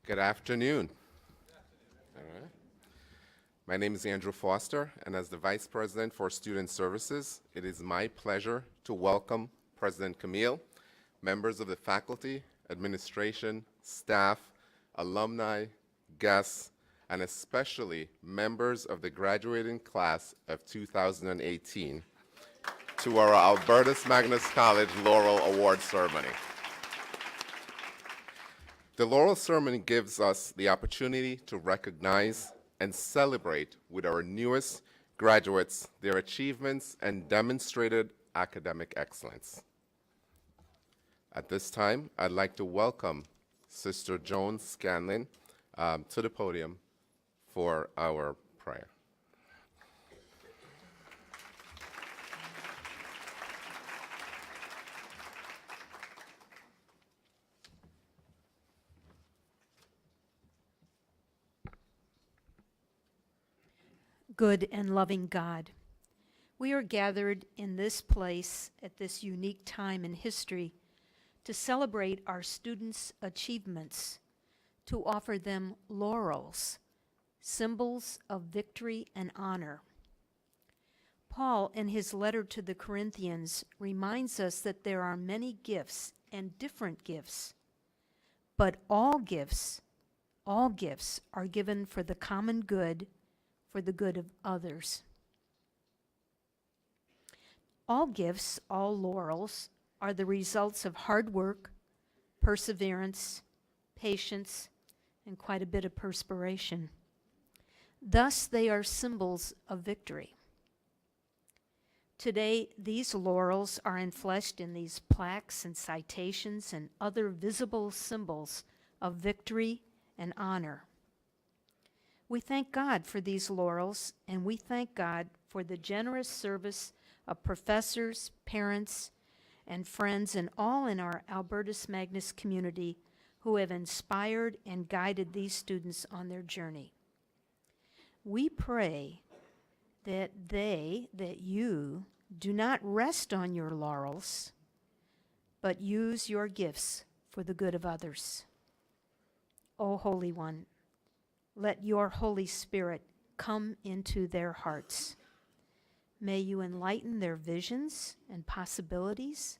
Good afternoon. All right. My name is Andrew Foster, and as the Vice President for Student Services, it is my pleasure to welcome President Camille, members of the faculty, administration, staff, alumni, guests, and especially members of the graduating class of 2018 to our Albertus Magnus College Laurel Award Ceremony. The Laurel Ceremony gives us the opportunity to recognize and celebrate with our newest graduates their achievements and demonstrated academic excellence. At this time, I'd like to welcome Sister Joan Scanlon to the podium for our prayer. Good and loving God, we are gathered in this place at this unique time in history to celebrate our students' achievements, to offer them laurels, symbols of victory and honor. Paul, in his letter to the Corinthians, reminds us that there are many gifts and different gifts, but all gifts are given for the common good, for the good of others. All gifts, all laurels, are the results of hard work, perseverance, patience, and quite a bit of perspiration. Thus, they are symbols of victory. Today, these laurels are enfleshed in these plaques and citations and other visible symbols of victory and honor. We thank God for these laurels, and we thank God for the generous service of professors, parents, and friends, and all in our Albertus Magnus community who have inspired and guided these students on their journey. We pray that you do not rest on your laurels, but use your gifts for the good of others. O Holy One, let your Holy Spirit come into their hearts. May you enlighten their visions and possibilities,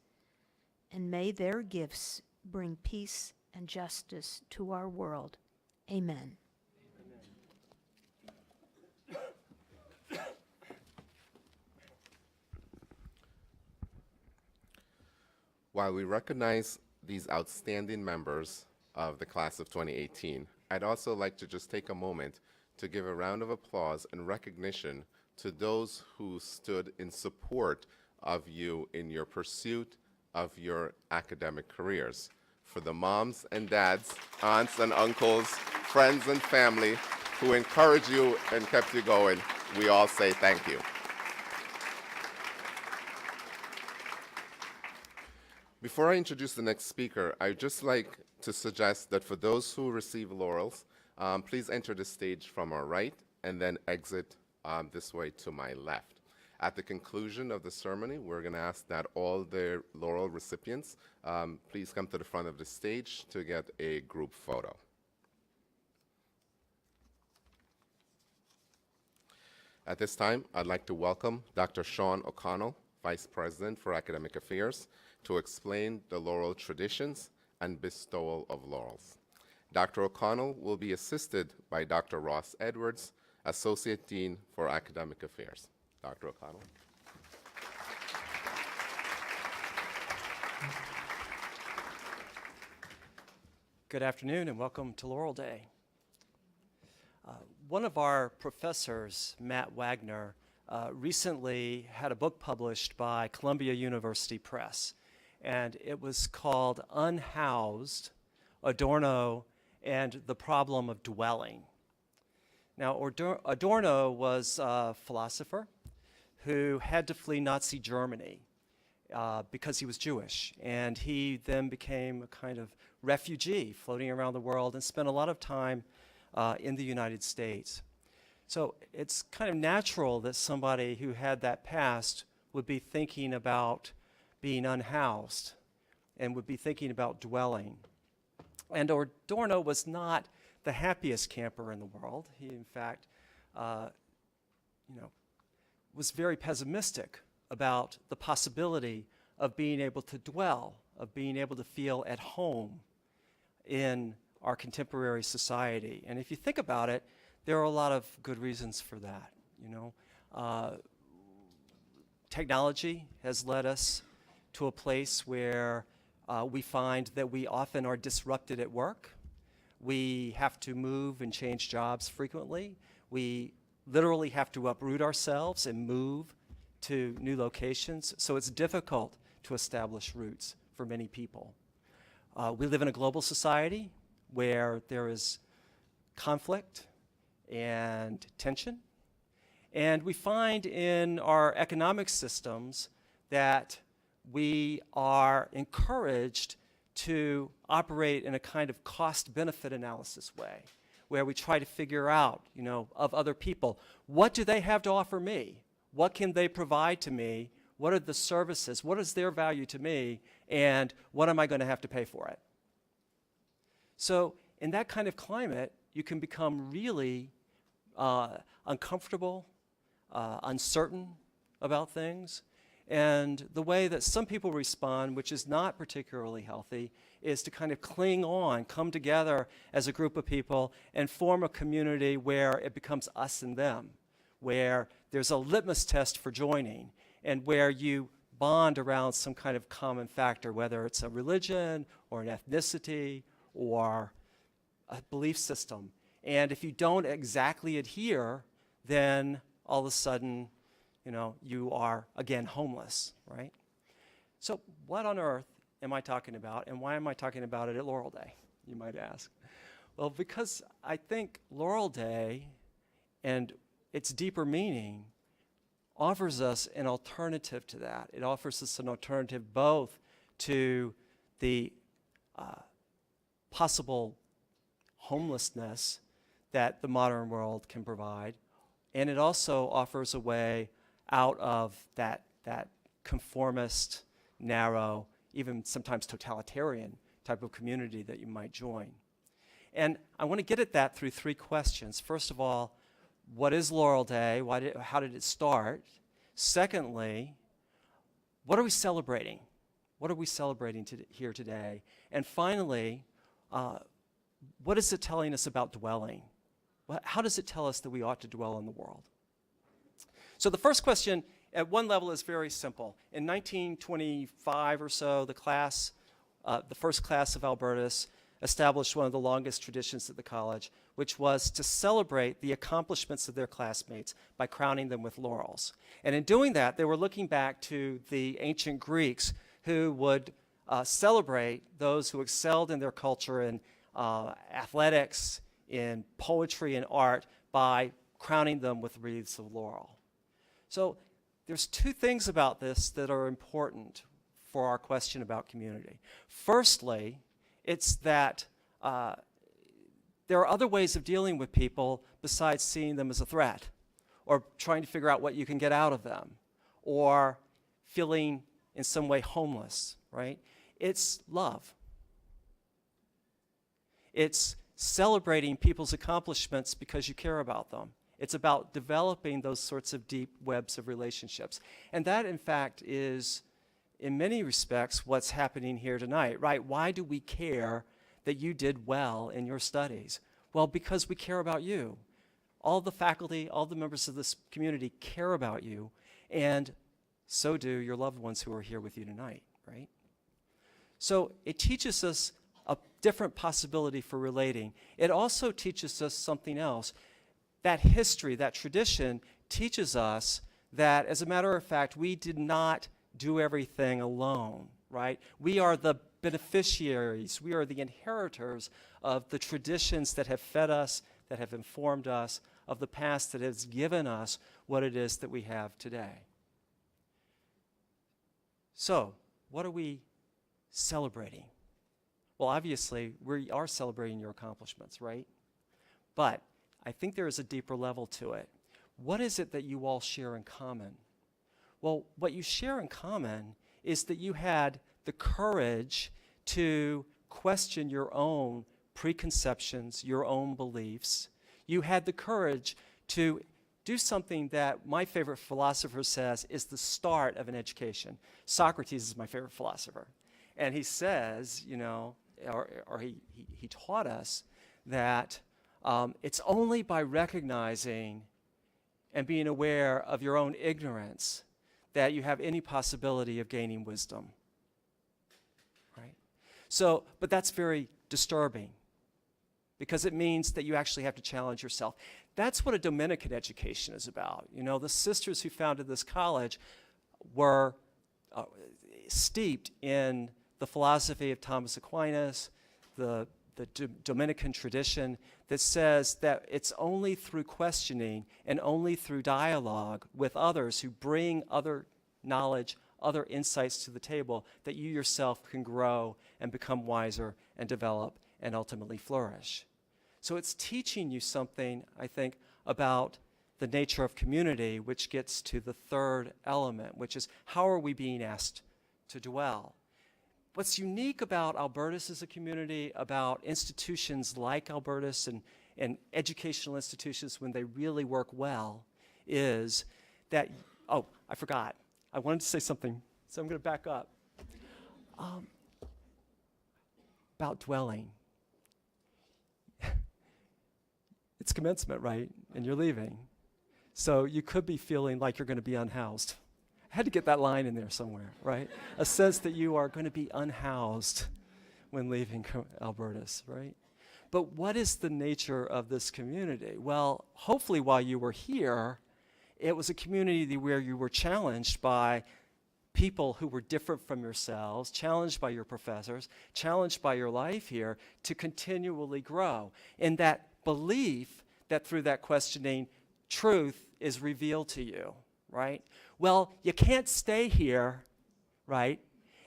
and may their gifts bring peace and justice to our world. Amen. While we recognize these outstanding members of the class of 2018, I'd also like to just take a moment to give a round of applause and recognition to those who stood in support of you in your pursuit of your academic careers. For the moms and dads, aunts and uncles, friends and family who encouraged you and kept you going, we all say thank you. Before I introduce the next speaker, I'd just like to suggest that for those who receive laurels, please enter the stage from our right and then exit this way to my left. At the conclusion of the ceremony, we're going to ask that all the laurel recipients please come to the front of the stage to get a group photo. At this time, I'd like to welcome Dr. Sean O'Connell, Vice President for Academic Affairs, to explain the laurel traditions and bestowal of laurels. Dr. O'Connell will be assisted by Dr. Ross Edwards, Associate Dean for Academic Affairs. Dr. O'Connell. Good afternoon and welcome to Laurel Day. One of our professors, Matt Wagner, recently had a book published by Columbia University Press, and it was called Unhoused, Adorno and the Problem of Dwelling. Now, Adorno was a philosopher who had to flee Nazi Germany because he was Jewish, and he then became a kind of refugee floating around the world and spent a lot of time in the United States. So it's kind of natural that somebody who had that past would be thinking about being unhoused and would be thinking about dwelling. And Adorno was not the happiest camper in the world. He, in fact, was very pessimistic about the possibility of being able to dwell, of being able to feel at home in our contemporary society. And if you think about it, there are a lot of good reasons for that. Technology has led us to a place where we find that we often are disrupted at work. We have to move and change jobs frequently. We literally have to uproot ourselves and move to new locations. So it's difficult to establish roots for many people. We live in a global society where there is conflict and tension. And we find in our economic systems that we are encouraged to operate in a kind of cost-benefit analysis way, where we try to figure out, of other people, what do they have to offer me? What can they provide to me? What are the services? What is their value to me? And what am I going to have to pay for it? So in that kind of climate, you can become really uncomfortable, uncertain about things. And the way that some people respond, which is not particularly healthy, is to kind of cling on, come together as a group of people and form a community where it becomes us and them, where there's a litmus test for joining, and where you bond around some kind of common factor, whether it's a religion or an ethnicity or a belief system. And if you don't exactly adhere, then all of a sudden, you are, again, homeless, right? So what on earth am I talking about, and why am I talking about it at Laurel Day, you might ask? Well, because I think Laurel Day and its deeper meaning offers us an alternative to that. It offers us an alternative both to the possible homelessness that the modern world can provide, and it also offers a way out of that conformist, narrow, even sometimes totalitarian type of community that you might join. And I want to get at that through three questions. First of all, what is Laurel Day? How did it start? Secondly, what are we celebrating? What are we celebrating here today? And finally, what is it telling us about dwelling? How does it tell us that we ought to dwell in the world? So the first question at one level is very simple. In 1925 or so, the first class of Albertus established one of the longest traditions at the college, which was to celebrate the accomplishments of their classmates by crowning them with laurels. And in doing that, they were looking back to the ancient Greeks who would celebrate those who excelled in their culture in athletics, in poetry and art by crowning them with wreaths of laurel. So there's two things about this that are important for our question about community. Firstly, it's that there are other ways of dealing with people besides seeing them as a threat, or trying to figure out what you can get out of them, or feeling in some way homeless, right? It's love. It's celebrating people's accomplishments because you care about them. It's about developing those sorts of deep webs of relationships. And that, in fact, is, in many respects, what's happening here tonight, right? Why do we care that you did well in your studies? Well, because we care about you. All the faculty, all the members of this community care about you, and so do your loved ones who are here with you tonight, right? So it teaches us a different possibility for relating. It also teaches us something else. That history, that tradition, teaches us that, as a matter of fact, we did not do everything alone, right? We are the beneficiaries. We are the inheritors of the traditions that have fed us, that have informed us, of the past that has given us what it is that we have today. So, what are we celebrating? Well, obviously, we are celebrating your accomplishments, right? But I think there is a deeper level to it. What is it that you all share in common? Well, what you share in common is that you had the courage to question your own preconceptions, your own beliefs. You had the courage to do something that my favorite philosopher says is the start of an education. Socrates is my favorite philosopher. And he says, you know, or he taught us that it's only by recognizing and being aware of your own ignorance that you have any possibility of gaining wisdom. Right? So, but that's very disturbing because it means that you actually have to challenge yourself. That's what a Dominican education is about. You know, the sisters who founded this college were steeped in the philosophy of Thomas Aquinas, the Dominican tradition that says that it's only through questioning and only through dialogue with others who bring other knowledge, other insights to the table that you yourself can grow and become wiser and develop and ultimately flourish. So it's teaching you something, I think, about the nature of community, which gets to the third element, which is how are we being asked to dwell? What's unique about Albertus as a community, about institutions like Albertus and educational institutions when they really work well, is that, oh, I forgot. I wanted to say something, so I'm going to back up. About dwelling. It's commencement, right? And you're leaving. So you could be feeling like you're going to be unhoused. I had to get that line in there somewhere, right? A sense that you are going to be unhoused when leaving Albertus, right? But what is the nature of this community? Well, hopefully while you were here, it was a community where you were challenged by people who were different from yourselves, challenged by your professors, challenged by your life here to continually grow. In that belief that through that questioning, truth is revealed to you, right? Well, you can't stay here, right,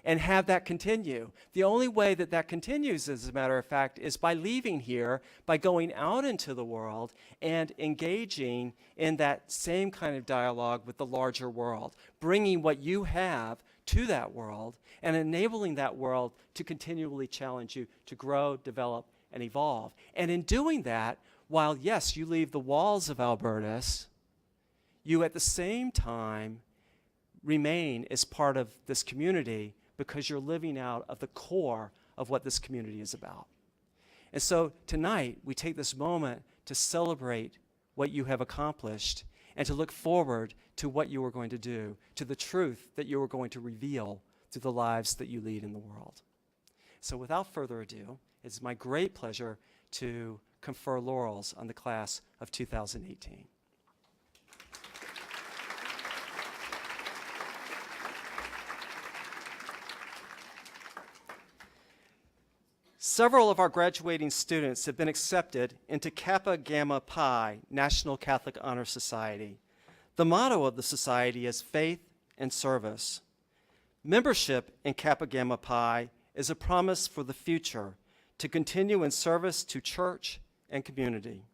and have that continue. The only way that that continues, as a matter of fact, is by leaving here, by going out into the world and engaging in that same kind of dialogue with the larger world, bringing what you have to that world and enabling that world to continually challenge you to grow, develop, and evolve. And in doing that, while, yes, you leave the walls of Albertus, you at the same time remain as part of this community because you're living out of the core of what this community is about. And so tonight, we take this moment to celebrate what you have accomplished and to look forward to what you are going to do, to the truth that you are going to reveal through the lives that you lead in the world. So without further ado, it's my great pleasure to confer laurels on the class of 2018. Several of our graduating students have been accepted into Kappa Gamma Pi, National Catholic Honor Society. The motto of the society is faith and service. Membership in Kappa Gamma Pi is a promise for the future to continue in service to church and community.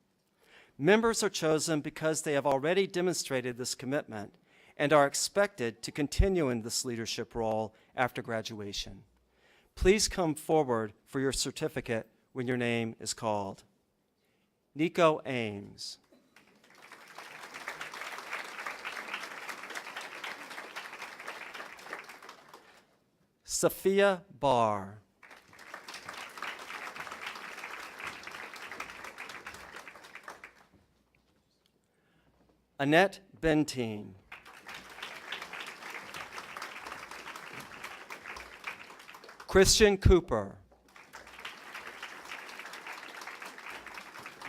Members are chosen because they have already demonstrated this commitment and are expected to continue in this leadership role after graduation. Please come forward for your certificate when your name is called. Nico Ames. Sophia Barr. Annette Bentine. Christian Cooper.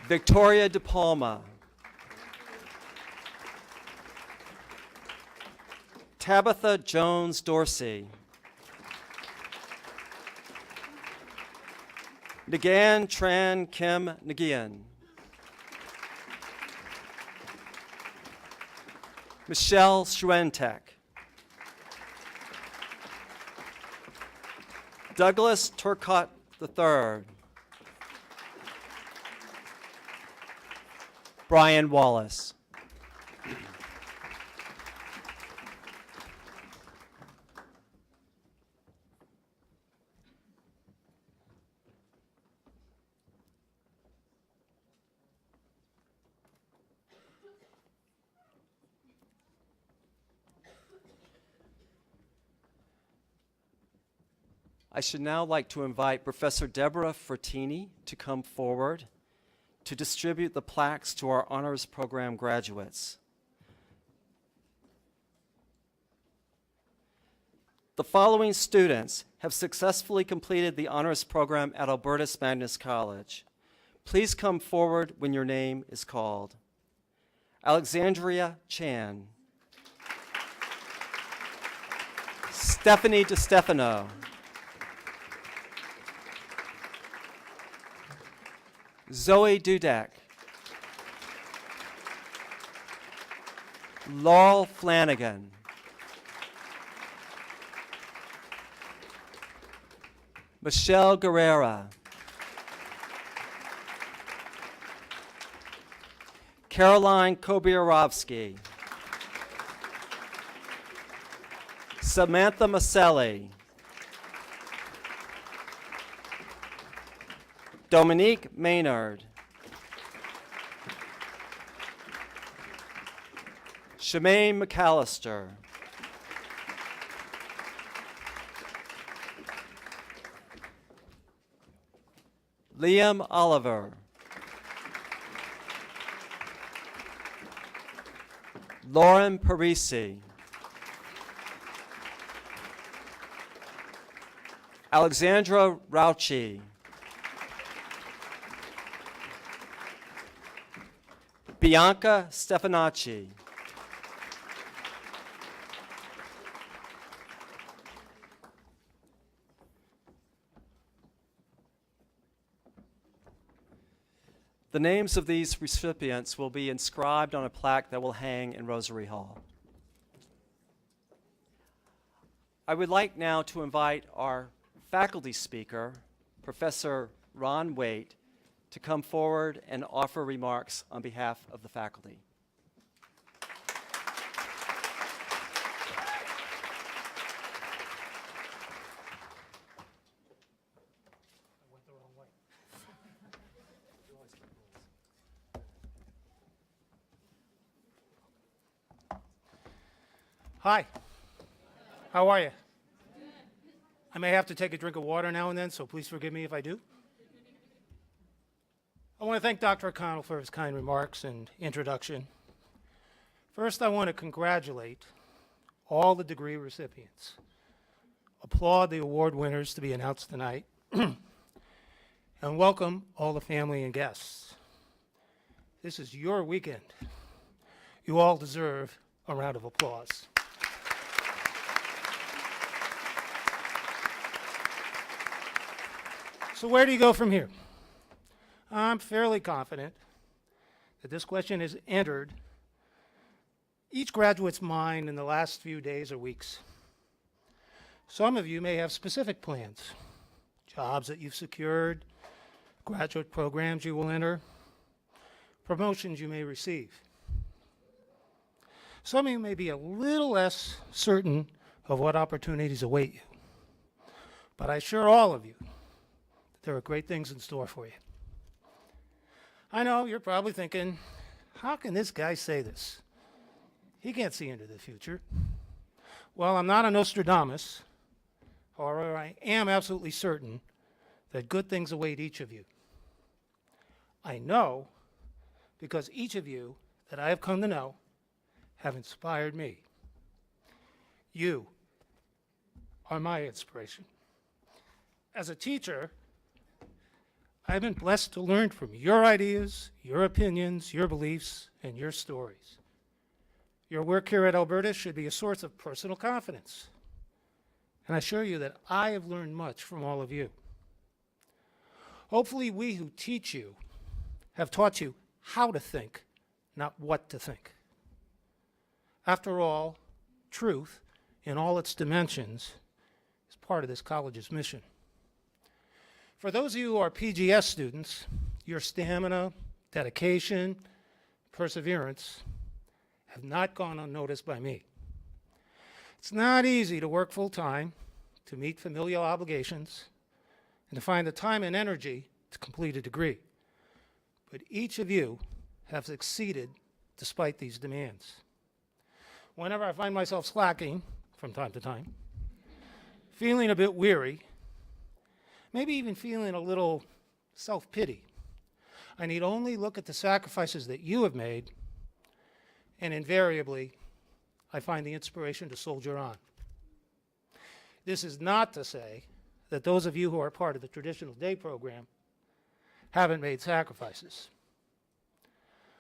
Victoria De Palma. Tabitha Jones Dorsey. Nagan Tran Kim Nagian. Michelle Schwentek. Douglas Turcott III. Brian Wallace. I should now like to invite Professor Deborah Fertini to come forward to distribute the plaques to our honors program graduates. The following students have successfully completed the honors program at Albertus Magnus College. Please come forward when your name is called. Alexandria Chan. Stephanie DeStefano. Zoe Dudek. Laurel Flanagan. Michelle Guerrera. Caroline Kobiarovsky. Samantha Maselli. Dominique Maynard. Shemaine McAllister. Liam Oliver. Lauren Parisi. Alexandra Rauchi. Bianca Stefanacci. The names of these recipients will be inscribed on a plaque that will hang in Rosary Hall. I would like now to invite our faculty speaker, Professor Ron Waite, to come forward and offer remarks on behalf of the faculty. Hi. How are you? I may have to take a drink of water now and then, so please forgive me if I do. I want to thank Dr. O'Connell for his kind remarks and introduction. First, I want to congratulate all the degree recipients, applaud the award winners to be announced tonight, and welcome all the family and guests. This is your weekend. You all deserve a round of applause. So where do you go from here? I'm fairly confident that this question has entered each graduate's mind in the last few days or weeks. Some of you may have specific plans, jobs that you've secured, graduate programs you will enter, promotions you may receive. Some of you may be a little less certain of what opportunities await you, but I assure all of you there are great things in store for you. I know you're probably thinking, how can this guy say this? He can't see into the future. Well, I'm not a Nostradamus. However, I am absolutely certain that good things await each of you. I know because each of you that I have come to know have inspired me. You are my inspiration. As a teacher, I've been blessed to learn from your ideas, your opinions, your beliefs, and your stories. Your work here at Albertus should be a source of personal confidence. And I assure you that I have learned much from all of you. Hopefully, we who teach you have taught you how to think, not what to think. After all, truth, in all its dimensions, is part of this college's mission. For those of you who are PGS students, your stamina, dedication, perseverance have not gone unnoticed by me. It's not easy to work full-time, to meet familial obligations, and to find the time and energy to complete a degree. But each of you have succeeded despite these demands. Whenever I find myself slacking, from time to time, feeling a bit weary, maybe even feeling a little self-pity, I need only look at the sacrifices that you have made, and invariably, I find the inspiration to soldier on. This is not to say that those of you who are part of the traditional day program haven't made sacrifices.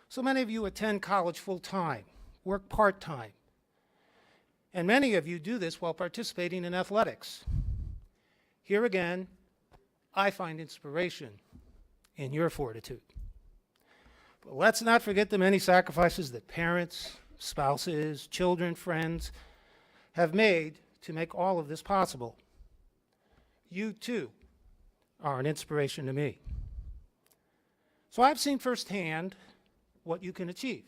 So many of you attend college full-time, work part-time, and many of you do this while participating in athletics. Here again, I find inspiration in your fortitude. But let's not forget the many sacrifices that parents, spouses, children, friends have made to make all of this possible. You too are an inspiration to me. So I've seen firsthand what you can achieve.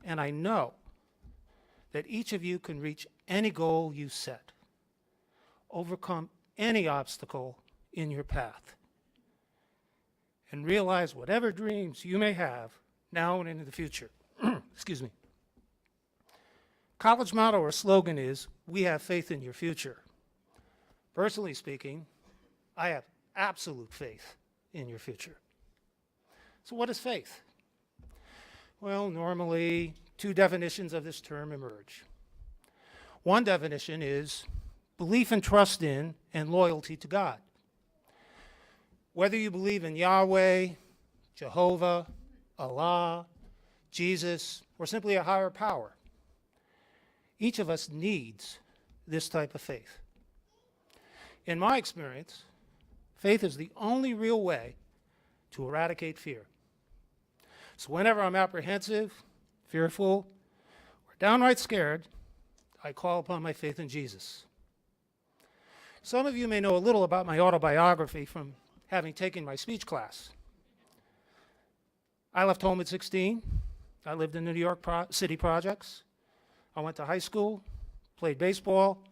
And I know that each of you can reach any goal you set, overcome any obstacle in your path, and realize whatever dreams you may have now and into the future. Excuse me. College motto or slogan is, "We have faith in your future." Personally speaking, I have absolute faith in your future. So what is faith? Well, normally, two definitions of this term emerge. One definition is belief and trust in and loyalty to God. Whether you believe in Yahweh, Jehovah, Allah, Jesus, or simply a higher power, each of us needs this type of faith. In my experience, faith is the only real way to eradicate fear. So whenever I'm apprehensive, fearful, or downright scared, I call upon my faith in Jesus. Some of you may know a little about my autobiography from having taken my speech class. I left home at 16. I lived in the New York City projects. I went to high school, played baseball,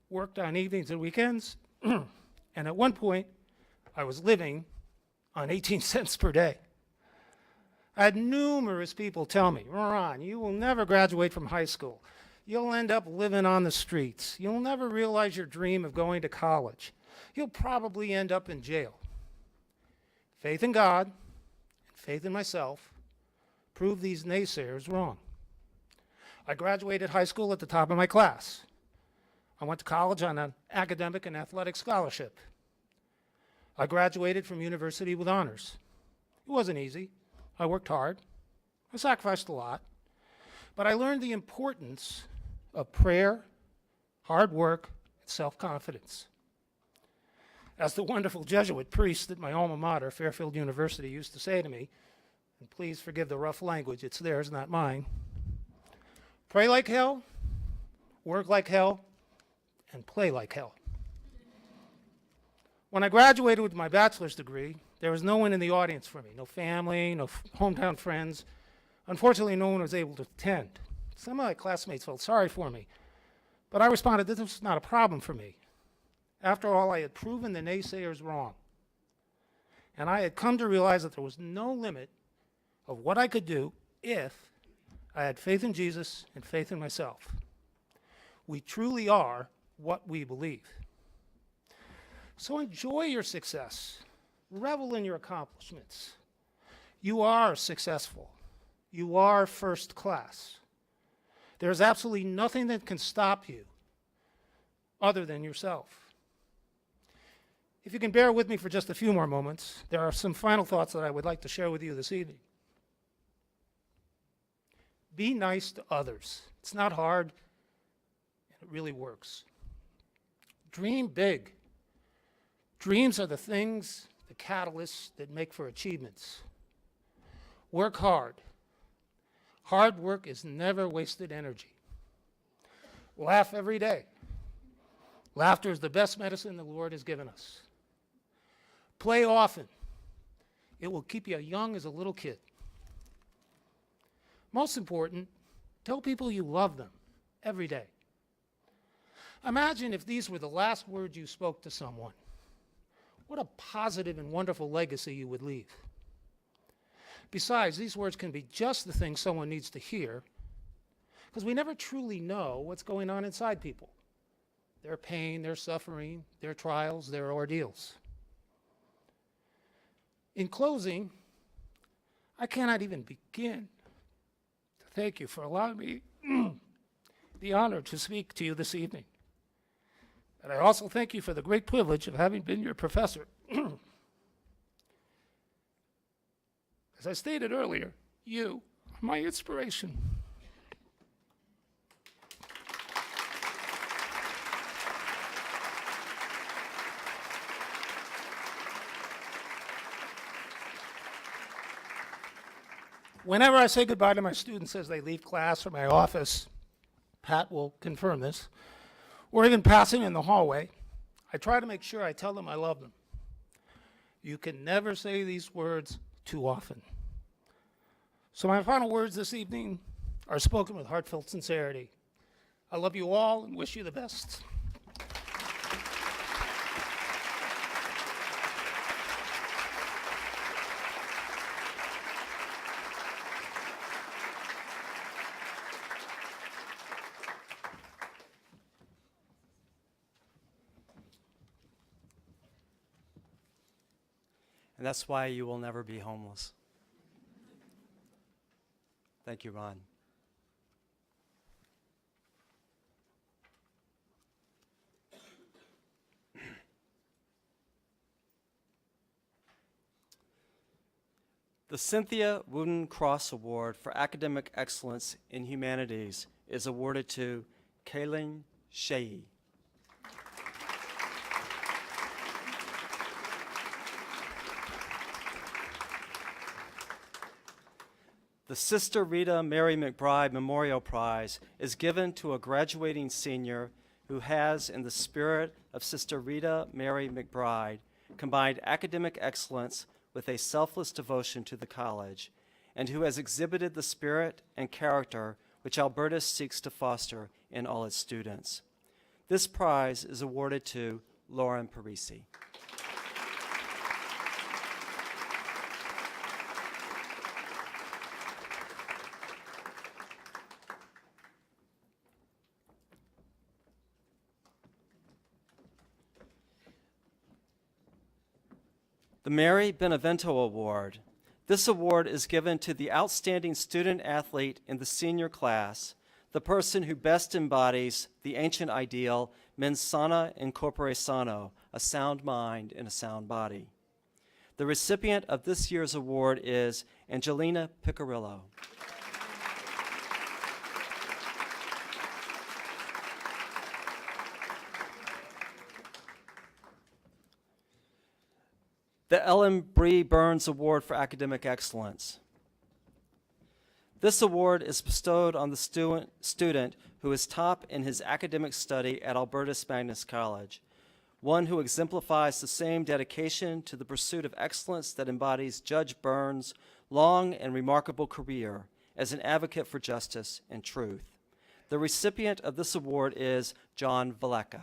worked on evenings and weekends, and at one point, I was living on 18 cents per day. I had numerous people tell me, "Ron, you will never graduate from high school. You'll end up living on the streets. You'll never realize your dream of going to college. You'll probably end up in jail." Faith in God and faith in myself proved these naysayers wrong. I graduated high school at the top of my class. I went to college on an academic and athletic scholarship. I graduated from university with honors. It wasn't easy. I worked hard. I sacrificed a lot. But I learned the importance of prayer, hard work, and self-confidence. As the wonderful Jesuit priest at my alma mater, Fairfield University, used to say to me, and please forgive the rough language, it's theirs, not mine, pray like hell, work like hell, and play like hell. When I graduated with my bachelor's degree, there was no one in the audience for me, no family, no hometown friends. Unfortunately, no one was able to attend. Some of my classmates felt sorry for me, but I responded that this was not a problem for me. After all, I had proven the naysayers wrong, and I had come to realize that there was no limit of what I could do if I had faith in Jesus and faith in myself. We truly are what we believe. So enjoy your success. Revel in your accomplishments. You are successful. You are first class. There's absolutely nothing that can stop you other than yourself. If you can bear with me for just a few more moments, there are some final thoughts that I would like to share with you this evening. Be nice to others. It's not hard, and it really works. Dream big. Dreams are the things, the catalysts that make for achievements. Work hard. Hard work is never wasted energy. Laugh every day. Laughter is the best medicine the Lord has given us. Play often. It will keep you young as a little kid. Most important, tell people you love them every day. Imagine if these were the last words you spoke to someone. What a positive and wonderful legacy you would leave. Besides, these words can be just the thing someone needs to hear, because we never truly know what's going on inside people. their pain, their suffering, their trials, their ordeals. In closing, I cannot even begin to thank you for allowing me the honor to speak to you this evening. And I also thank you for the great privilege of having been your professor. As I stated earlier, you are my inspiration. Whenever I say goodbye to my students as they leave class or my office, Pat will confirm this, or even passing in the hallway, I try to make sure I tell them I love them. You can never say these words too often. So my final words this evening are spoken with heartfelt sincerity. I love you all and wish you the best. And that's why you will never be homeless. Thank you, Ron. The Cynthia Wooden Cross Award for Academic Excellence in Humanities is awarded to Kaylin Shea. The Sister Rita Mary McBride Memorial Prize is given to a graduating senior who has, in the spirit of Sister Rita Mary McBride, combined academic excellence with a selfless devotion to the college, and who has exhibited the spirit and character which Albertus seeks to foster in all its students. This prize is awarded to Lauren Parisi. The Mary Benevento Award. This award is given to the outstanding student athlete in the senior class, the person who best embodies the ancient ideal, mens sana in corpore sano, a sound mind in a sound body. The recipient of this year's award is Angelina Piccirillo. The Ellen Bree Burns Award for Academic Excellence. This award is bestowed on the student who is top in his academic study at Albertus Magnus College, one who exemplifies the same dedication to the pursuit of excellence that embodies Judge Burns' long and remarkable career as an advocate for justice and truth. The recipient of this award is John Valeka.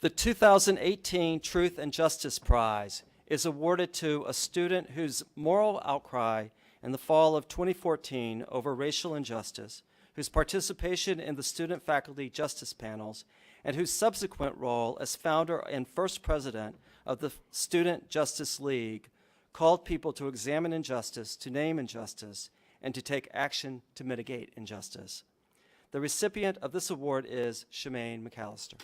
The 2018 Truth and Justice Prize is awarded to a student whose moral outcry in the fall of 2014 over racial injustice, whose participation in the student-faculty justice panels, and whose subsequent role as founder and first president of the Student Justice League called people to examine injustice, to name injustice, and to take action to mitigate injustice. The recipient of this award is Shemaine McAllister.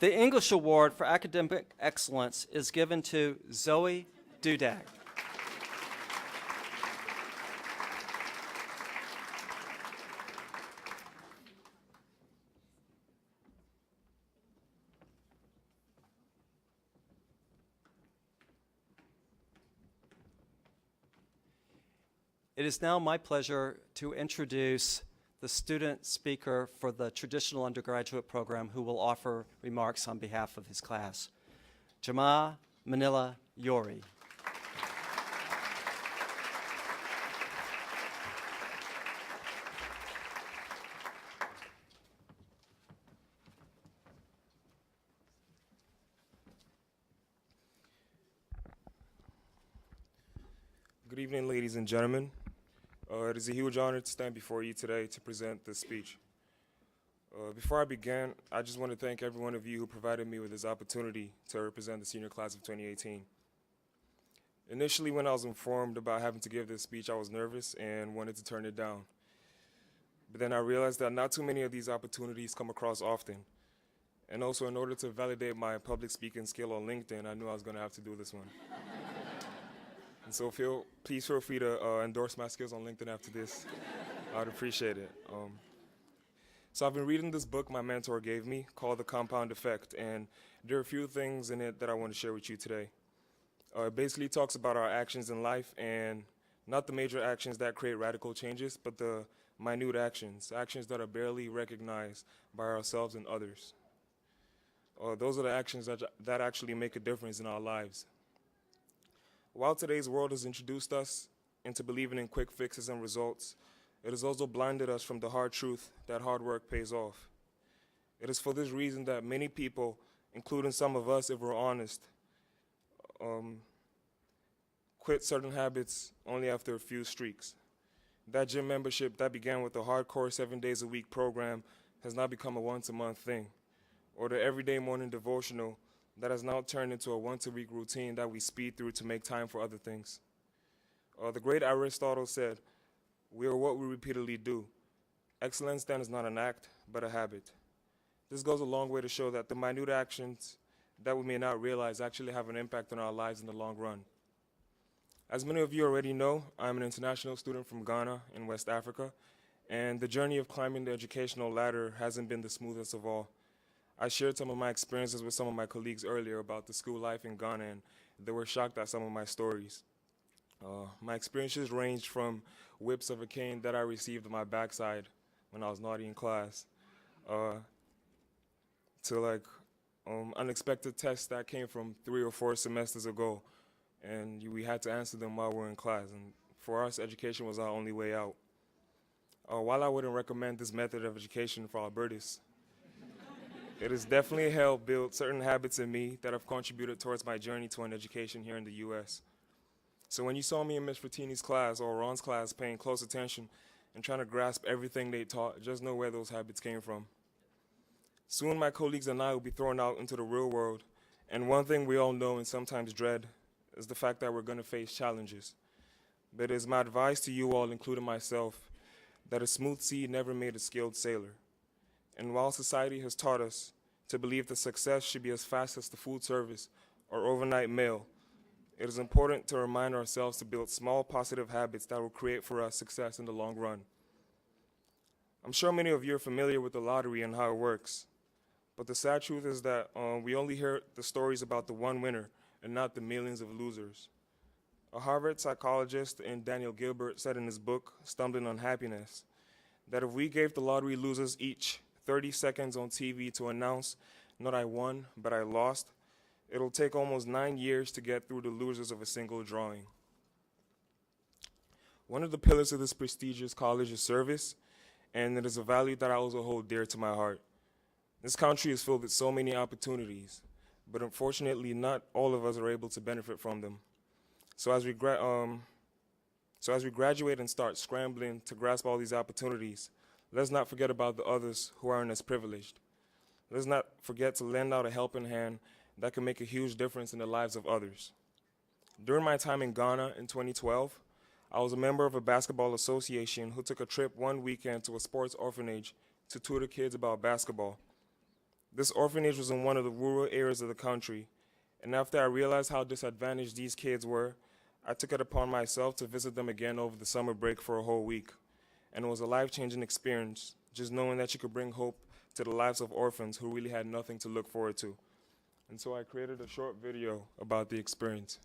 The English Award for Academic Excellence is given to Zoe Dudak. It is now my pleasure to introduce the student speaker for the traditional undergraduate program who will offer remarks on behalf of his class, Jama Manila Yori. Good evening, ladies and gentlemen. It is a huge honor to stand before you today to present this speech. Before I begin, I just want to thank every one of you who provided me with this opportunity to represent the senior class of 2018. Initially, when I was informed about having to give this speech, I was nervous and wanted to turn it down. But then I realized that not too many of these opportunities come across often. And also, in order to validate my public speaking skill on LinkedIn, I knew I was going to have to do this one. And so please feel free to endorse my skills on LinkedIn after this. I'd appreciate it. So I've been reading this book my mentor gave me called The Compound Effect, and there are a few things in it that I want to share with you today. It basically talks about our actions in life, and not the major actions that create radical changes, but the minute actions, actions that are barely recognized by ourselves and others. Those are the actions that actually make a difference in our lives. While today's world has introduced us into believing in quick fixes and results, it has also blinded us from the hard truth that hard work pays off. It is for this reason that many people, including some of us if we're honest, quit certain habits only after a few streaks. That gym membership that began with a hardcore 7 days a week program has now become a once-a-month thing, or the everyday morning devotional that has now turned into a once-a-week routine that we speed through to make time for other things. The great Aristotle said, "We are what we repeatedly do. Excellence then is not an act, but a habit." This goes a long way to show that the minute actions that we may not realize actually have an impact on our lives in the long run. As many of you already know, I'm an international student from Ghana in West Africa, and the journey of climbing the educational ladder hasn't been the smoothest of all. I shared some of my experiences with some of my colleagues earlier about the school life in Ghana, and they were shocked at some of my stories. My experiences ranged from whips of a cane that I received on my backside when I was naughty in class, to unexpected tests that came from 3 or 4 semesters ago, and we had to answer them while we were in class. And for us, education was our only way out. While I wouldn't recommend this method of education for Albertus, it has definitely helped build certain habits in me that have contributed towards my journey to an education here in the U.S. So when you saw me in Ms. Frattini's class or Ron's class paying close attention and trying to grasp everything they taught, just know where those habits came from. Soon my colleagues and I will be thrown out into the real world, and one thing we all know and sometimes dread is the fact that we're going to face challenges. But it is my advice to you all, including myself, that a smooth sea never made a skilled sailor. And while society has taught us to believe that success should be as fast as the food service or overnight mail, it is important to remind ourselves to build small positive habits that will create for us success in the long run. I'm sure many of you are familiar with the lottery and how it works, but the sad truth is that we only hear the stories about the one winner and not the millions of losers. A Harvard psychologist named Daniel Gilbert said in his book, Stumbling on Happiness, that if we gave the lottery losers each 30 seconds on TV to announce, not I won, but I lost, it'll take almost 9 years to get through the losers of a single drawing. One of the pillars of this prestigious college is service, and it is a value that I also hold dear to my heart. This country is filled with so many opportunities, but unfortunately not all of us are able to benefit from them. So as we graduate and start scrambling to grasp all these opportunities, let's not forget about the others who aren't as privileged. Let's not forget to lend out a helping hand that can make a huge difference in the lives of others. During my time in Ghana in 2012, I was a member of a basketball association who took a trip one weekend to a sports orphanage to tutor kids about basketball. This orphanage was in one of the rural areas of the country, and after I realized how disadvantaged these kids were, I took it upon myself to visit them again over the summer break for a whole week. And it was a life-changing experience, just knowing that you could bring hope to the lives of orphans who really had nothing to look forward to. And so I created a short video about the experience.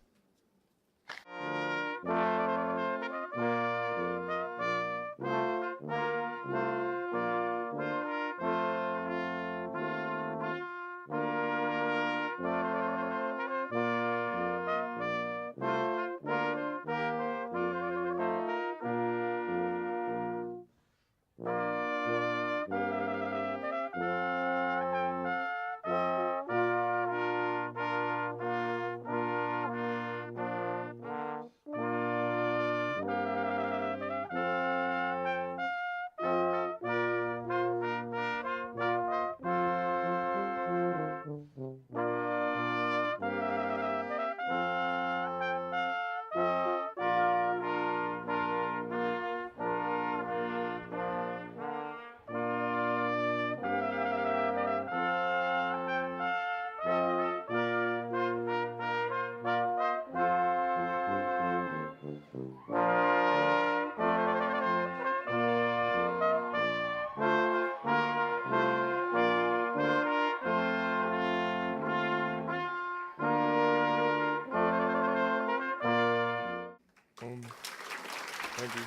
Thank you.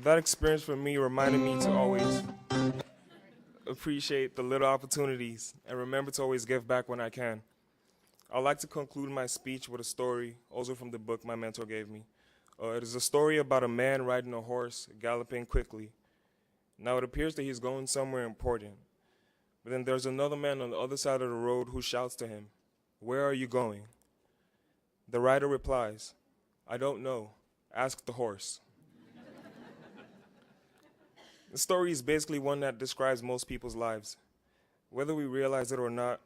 That experience for me reminded me to always appreciate the little opportunities and remember to always give back when I can. I'd like to conclude my speech with a story, also from the book my mentor gave me. It is a story about a man riding a horse, galloping quickly. Now it appears that he's going somewhere important. But then there's another man on the other side of the road who shouts to him, "Where are you going?" The rider replies, "I don't know. Ask the horse." The story is basically one that describes most people's lives. Whether we realize it or not,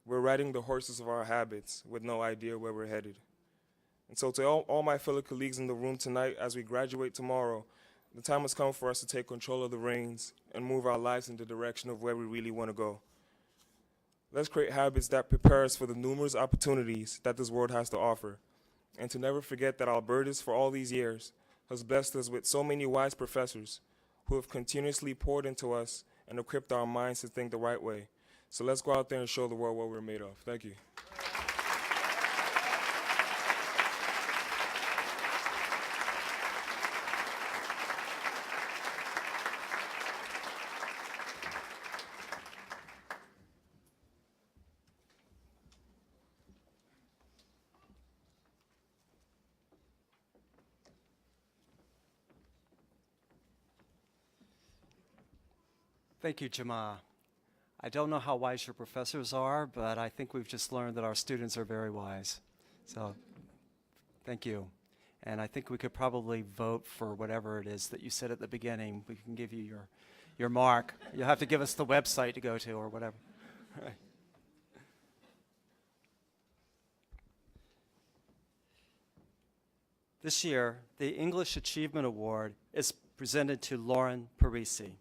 we're riding the horses of our habits with no idea where we're headed. And so to all my fellow colleagues in the room tonight, as we graduate tomorrow, the time has come for us to take control of the reins and move our lives in the direction of where we really want to go. Let's create habits that prepare us for the numerous opportunities that this world has to offer. And to never forget that Albertus, for all these years, has blessed us with so many wise professors who have continuously poured into us and equipped our minds to think the right way. So let's go out there and show the world what we're made of. Thank you. Thank you, Jama. I don't know how wise your professors are, but I think we've just learned that our students are very wise. So thank you. And I think we could probably vote for whatever it is that you said at the beginning. We can give you your mark. You'll have to give us the website to go to or whatever. All right. This year, the English Achievement Award is presented to Lauren Parisi.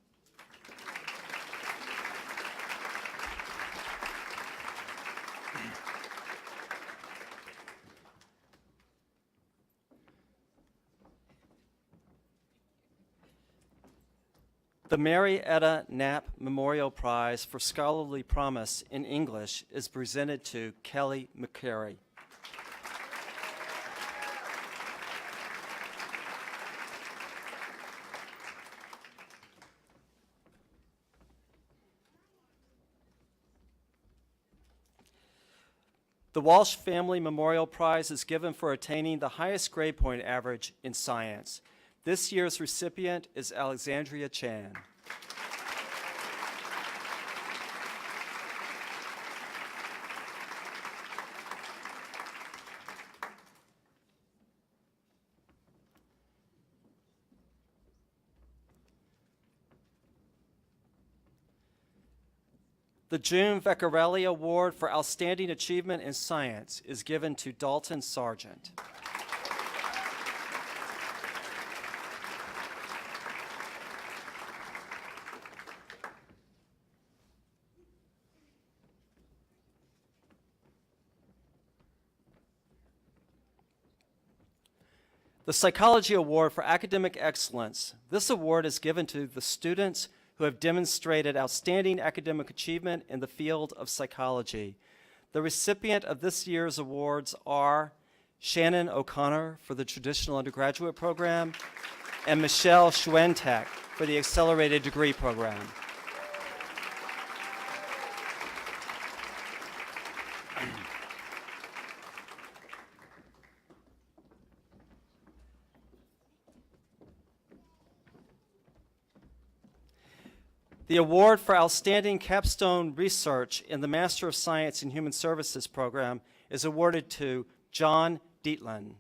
The Mary Etta Knapp Memorial Prize for Scholarly Promise in English is presented to Kelly McCary. The Walsh Family Memorial Prize is given for attaining the highest grade point average in science. This year's recipient is Alexandria Chan. The June Vecchiarelli Award for Outstanding Achievement in Science is given to Dalton Sargent. The Psychology Award for Academic Excellence. This award is given to the students who have demonstrated outstanding academic achievement in the field of psychology. The recipient of this year's awards are Shannon O'Connor for the Traditional Undergraduate Program and Michelle Schwentek for the Accelerated Degree Program. The award for Outstanding Capstone Research in the Master of Science in Human Services program is awarded to John Dietland.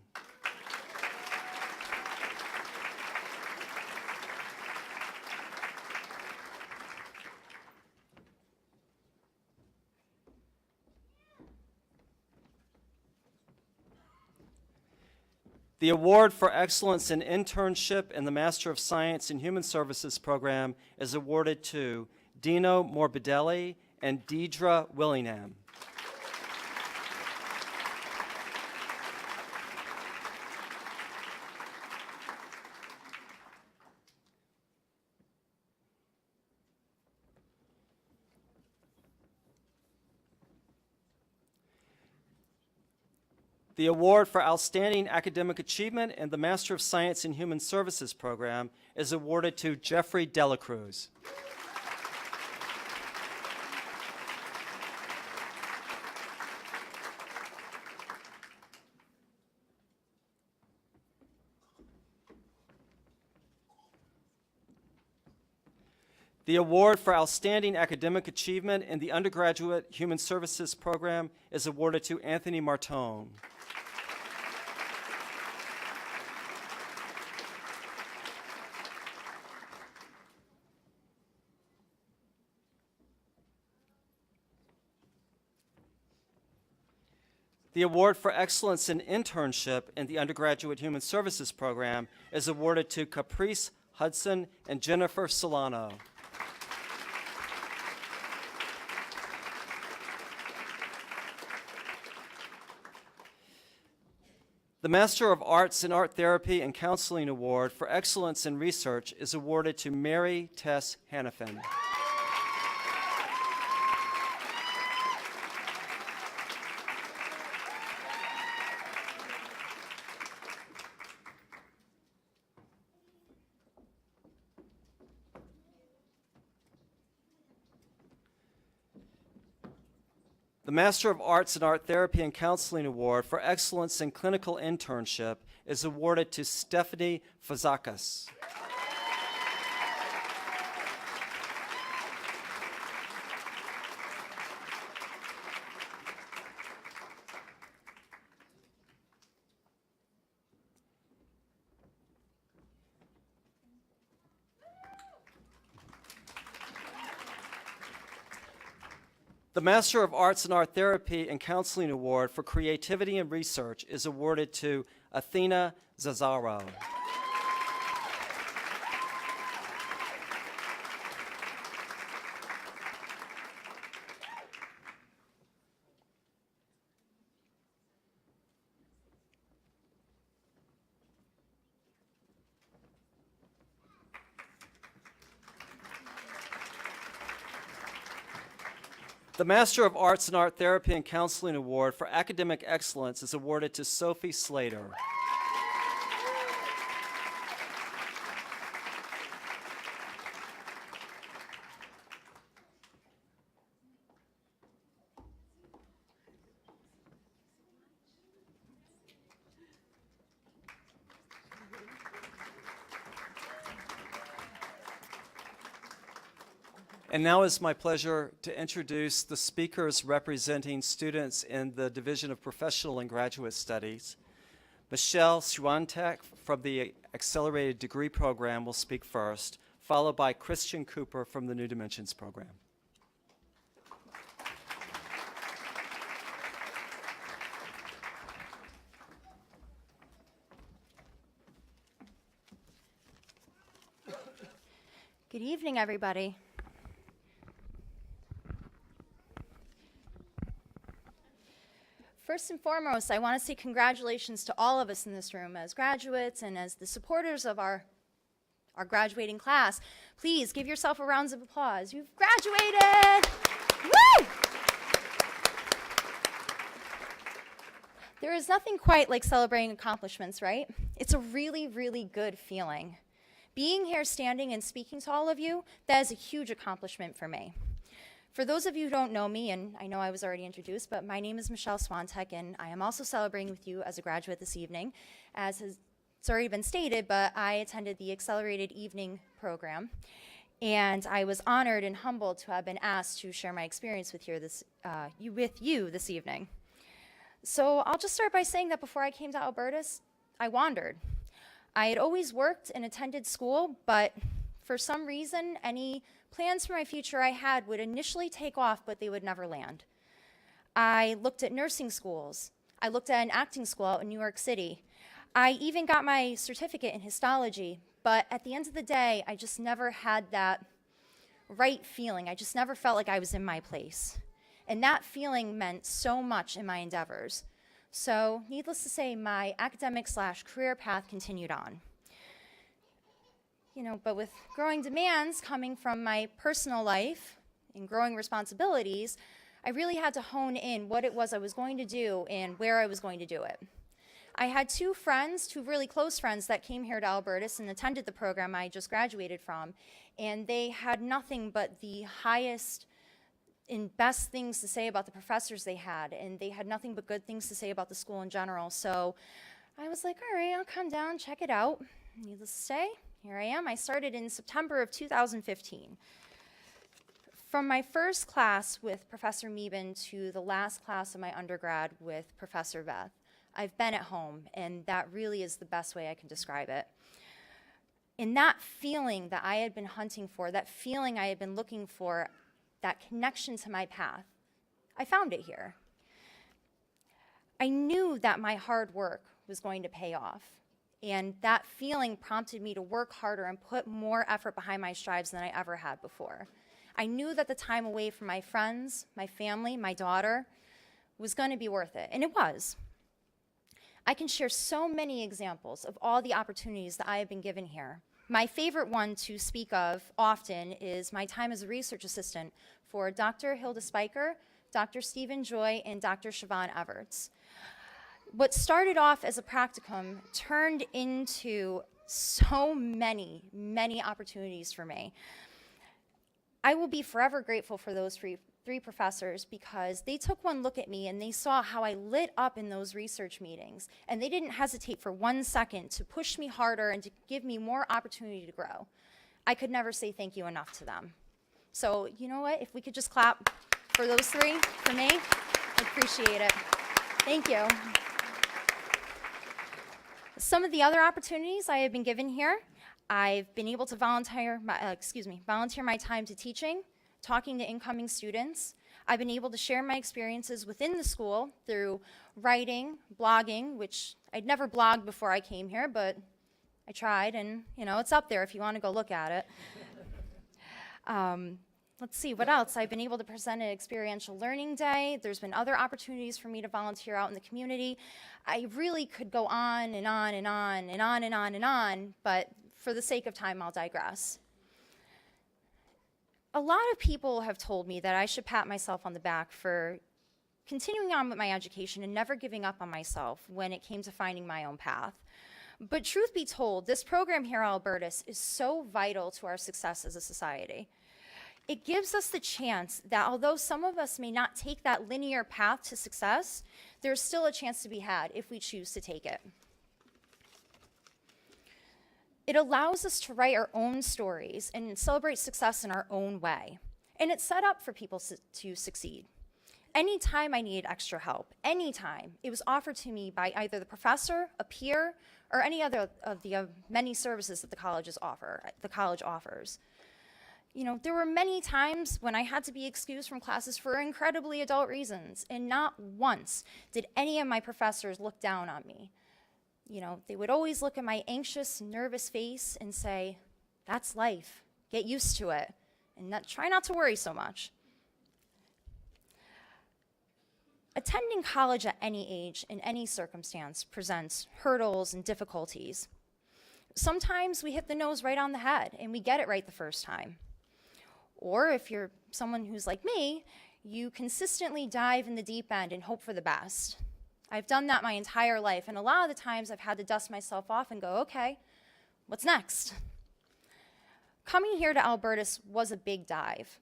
The award for excellence in internship in the Master of Science in Human Services program is awarded to Dino Morbidelli and Deidre Willingham. The award for Outstanding Academic Achievement in the Master of Science in Human Services program is awarded to Jeffrey Delacruz. The award for Outstanding Academic Achievement in the Undergraduate Human Services program is awarded to Anthony Martone. The award for Excellence in Internship in the Undergraduate Human Services program is awarded to Caprice Hudson and Jennifer Solano. The Master of Arts in Art Therapy and Counseling Award for Excellence in Research is awarded to Mary Tess Hannafin. The Master of Arts in Art Therapy and Counseling Award for Excellence in Clinical Internship is awarded to Stephanie Fazakas. The Master of Arts in Art Therapy and Counseling Award for Creativity and Research is awarded to Athena Zazzaro. The Master of Arts in Art Therapy and Counseling Award for Academic Excellence is awarded to Sophie Slater. And now it's my pleasure to introduce the speakers representing students in the Division of Professional and Graduate Studies. Michelle Swantek from the Accelerated Degree Program will speak first, followed by Christian Cooper from the New Dimensions Program. Good evening, everybody. First and foremost, I want to say congratulations to all of us in this room as graduates and as the supporters of our graduating class. Please give yourself a round of applause. You've graduated! Woo! There is nothing quite like celebrating accomplishments, right? It's a really, really good feeling. Being here standing and speaking to all of you, that is a huge accomplishment for me. For those of you who don't know me, and I know I was already introduced, but my name is Michelle Swantek, and I am also celebrating with you as a graduate this evening. As it's already been stated, but I attended the Accelerated Evening program, and I was honored and humbled to have been asked to share my experience with you this evening. So I'll just start by saying that before I came to Albertus, I wandered. I had always worked and attended school, but for some reason, any plans for my future I had would initially take off, but they would never land. I looked at nursing schools. I looked at an acting school out in New York City. I even got my certificate in histology, but at the end of the day, I just never had that right feeling. I just never felt like I was in my place. And that feeling meant so much in my endeavors. So, needless to say, my academic/career path continued on. But with growing demands coming from my personal life and growing responsibilities, I really had to hone in what it was I was going to do and where I was going to do it. I had two really close friends that came here to Albertus and attended the program I just graduated from, and they had nothing but the highest and best things to say about the professors they had, and they had nothing but good things to say about the school in general. So I was like, all right, I'll come down, check it out. Needless to say, here I am. I started in September of 2015. From my first class with Professor Meeben to the last class of my undergrad with Professor Veth, I've been at home, and that really is the best way I can describe it. And that feeling that I had been hunting for, that feeling I had been looking for, that connection to my path, I found it here. I knew that my hard work was going to pay off, and that feeling prompted me to work harder and put more effort behind my strides than I ever had before. I knew that the time away from my friends, my family, my daughter was going to be worth it, and it was. I can share so many examples of all the opportunities that I have been given here. My favorite one to speak of often is my time as a research assistant for Dr. Hilda Spiker, Dr. Stephen Joy, and Dr. Siobhan Everts. What started off as a practicum turned into so many, many opportunities for me. I will be forever grateful for those three professors because they took one look at me and they saw how I lit up in those research meetings, and they didn't hesitate for 1 second to push me harder and to give me more opportunity to grow. I could never say thank you enough to them. So you know what, if we could just clap for those three, for me, I'd appreciate it. Thank you. Some of the other opportunities I have been given here, I've been able to volunteer my time to teaching, talking to incoming students. I've been able to share my experiences within the school through writing, blogging, which I'd never blogged before I came here, but I tried, and it's up there if you want to go look at it. Let's see, what else? I've been able to present an experiential learning day. There's been other opportunities for me to volunteer out in the community. I really could go on and on and on and on and on and on, but for the sake of time, I'll digress. A lot of people have told me that I should pat myself on the back for continuing on with my education and never giving up on myself when it came to finding my own path. But truth be told, this program here at Albertus is so vital to our success as a society. It gives us the chance that although some of us may not take that linear path to success, there's still a chance to be had if we choose to take it. It allows us to write our own stories and celebrate success in our own way. And it's set up for people to succeed. Anytime I needed extra help, anytime, it was offered to me by either the professor, a peer, or any other of the many services that the college offers. There were many times when I had to be excused from classes for incredibly adult reasons, and not once did any of my professors look down on me. They would always look at my anxious, nervous face and say, "That's life. Get used to it, and try not to worry so much." Attending college at any age, in any circumstance, presents hurdles and difficulties. Sometimes we hit the nose right on the head, and we get it right the first time. Or if you're someone who's like me, you consistently dive in the deep end and hope for the best. I've done that my entire life, and a lot of the times I've had to dust myself off and go, okay, what's next? Coming here to Albertus was a big dive.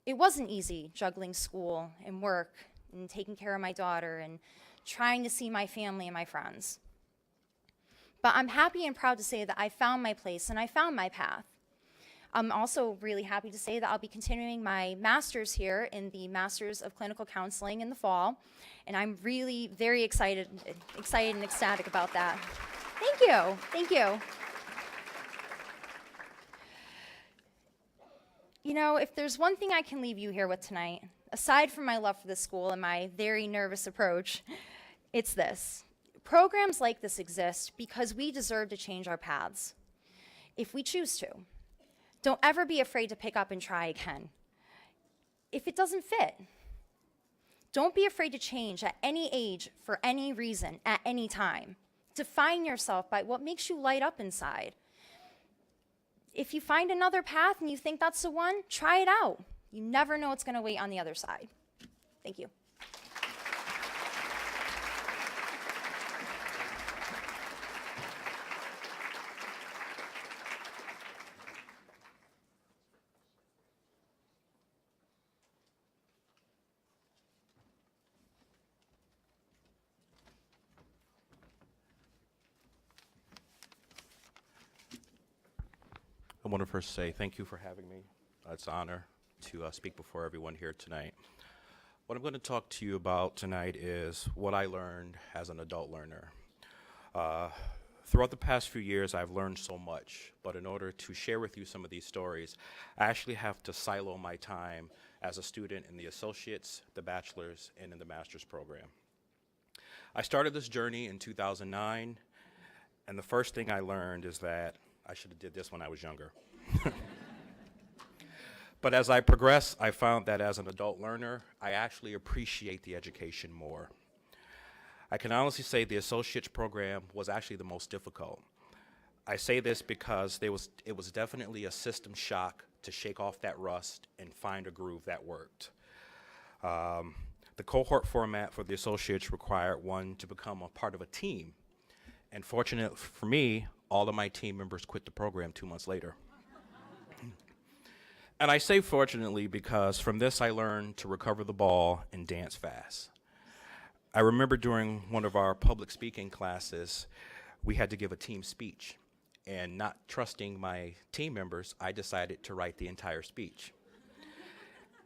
It wasn't easy juggling school and work and taking care of my daughter and trying to see my family and my friends. But I'm happy and proud to say that I found my place and I found my path. I'm also really happy to say that I'll be continuing my master's here in the Master's of Clinical Counseling in the fall, and I'm really very excited and ecstatic about that. Thank you, thank you. If there's one thing I can leave you here with tonight, aside from my love for this school and my very nervous approach, it's this. Programs like this exist because we deserve to change our paths, if we choose to. Don't ever be afraid to pick up and try again. If it doesn't fit, don't be afraid to change at any age, for any reason, at any time. Define yourself by what makes you light up inside. If you find another path and you think that's the one, try it out. You never know what's going to wait on the other side. Thank you. Thank you. I want to first say thank you for having me. It's an honor to speak before everyone here tonight. What I'm going to talk to you about tonight is what I learned as an adult learner. Throughout the past few years, I've learned so much, but in order to share with you some of these stories, I actually have to silo my time as a student in the associates, the bachelor's, and in the master's program. I started this journey in 2009, and the first thing I learned is that I should have did this when I was younger. But as I progressed, I found that as an adult learner, I actually appreciate the education more. I can honestly say the associate's program was actually the most difficult. I say this because it was definitely a system shock to shake off that rust and find a groove that worked. The cohort format for the associates required one to become a part of a team. And fortunate for me, all of my team members quit the program 2 months later. And I say fortunately because from this I learned to recover the ball and dance fast. I remember during one of our public speaking classes, we had to give a team speech. And not trusting my team members, I decided to write the entire speech.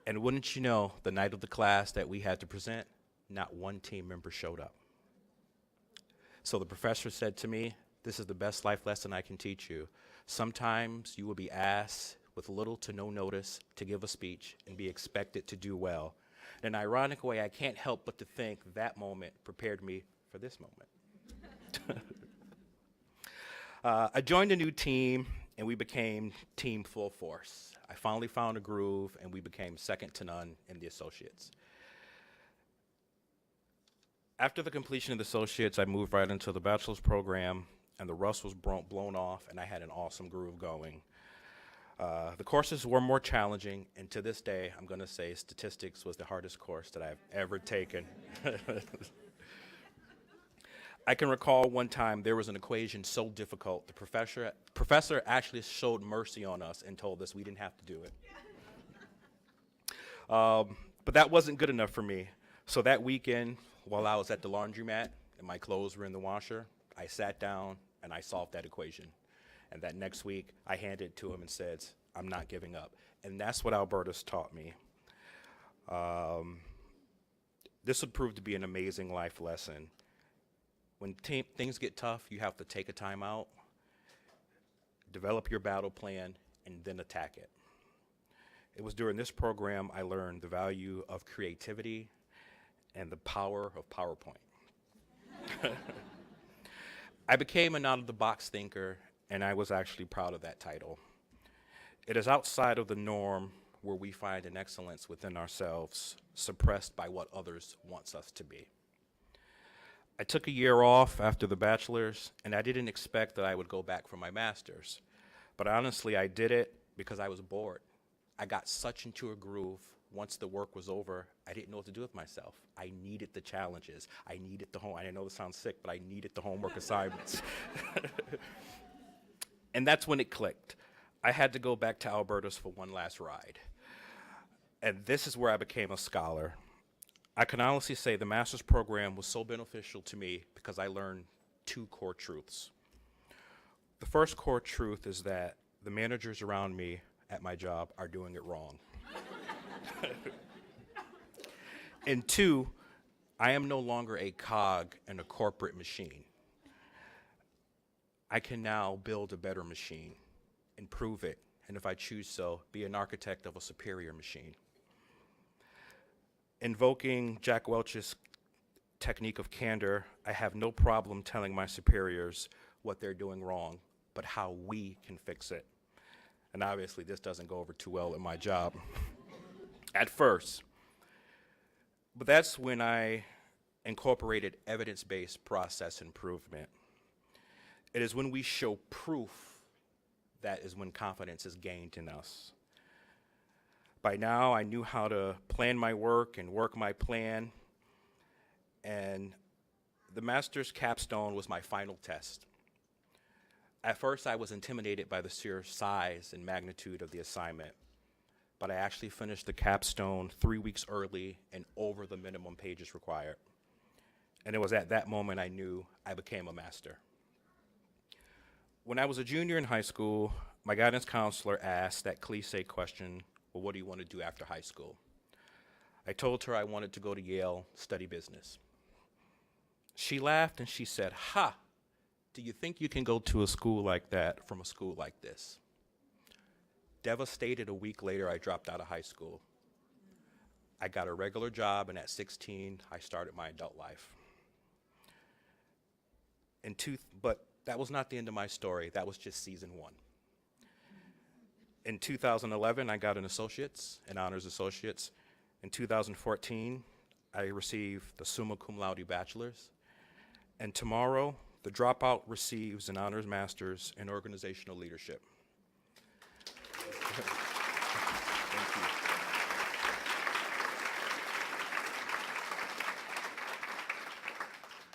And wouldn't you know, the night of the class that we had to present, not one team member showed up. So the professor said to me, "This is the best life lesson I can teach you. Sometimes you will be asked with little to no notice to give a speech and be expected to do well. In an ironic way, I can't help but to think that moment prepared me for this moment." I joined a new team, and we became Team Full Force. I finally found a groove, and we became second to none in the associates. After the completion of the associates, I moved right into the bachelor's program, and the rust was blown off, and I had an awesome groove going. The courses were more challenging, and to this day, I'm going to say statistics was the hardest course that I've ever taken. I can recall one time there was an equation so difficult, the professor actually showed mercy on us and told us we didn't have to do it. But that wasn't good enough for me. So that weekend, while I was at the laundromat and my clothes were in the washer, I sat down and I solved that equation. And that next week, I handed it to him and said, "I'm not giving up." And that's what Albertus taught me. This would prove to be an amazing life lesson. When things get tough, you have to take a time out, develop your battle plan, and then attack it. It was during this program I learned the value of creativity and the power of PowerPoint. I became an out-of-the-box thinker, and I was actually proud of that title. It is outside of the norm where we find an excellence within ourselves, suppressed by what others want us to be. I took a year off after the bachelor's, and I didn't expect that I would go back for my master's. But honestly, I did it because I was bored. I got such into a groove. Once the work was over, I didn't know what to do with myself. I needed the challenges. I needed the I know this sounds sick, but I needed the homework assignments. And that's when it clicked. I had to go back to Albertus for one last ride. And this is where I became a scholar. I can honestly say the master's program was so beneficial to me because I learned two core truths. The first core truth is that the managers around me at my job are doing it wrong. And two, I am no longer a cog in a corporate machine. I can now build a better machine, improve it, and if I choose so, be an architect of a superior machine. Invoking Jack Welch's technique of candor, I have no problem telling my superiors what they're doing wrong, but how we can fix it. And obviously this doesn't go over too well in my job at first. But that's when I incorporated evidence-based process improvement. It is when we show proof that is when confidence is gained in us. By now, I knew how to plan my work and work my plan, and the master's capstone was my final test. At first, I was intimidated by the sheer size and magnitude of the assignment, but I actually finished the capstone 3 weeks early and over the minimum pages required. And it was at that moment I knew I became a master. When I was a junior in high school, my guidance counselor asked that cliché question, well, what do you want to do after high school? I told her I wanted to go to Yale, study business. She laughed and she said, "Ha, do you think you can go to a school like that from a school like this?" Devastated, a week later, I dropped out of high school. I got a regular job, and at 16, I started my adult life. But that was not the end of my story. That was just season one. In 2011, I got an associate's, an honors associate's. In 2014, I received the summa cum laude bachelor's. And tomorrow, the dropout receives an honors master's in organizational leadership. Thank you.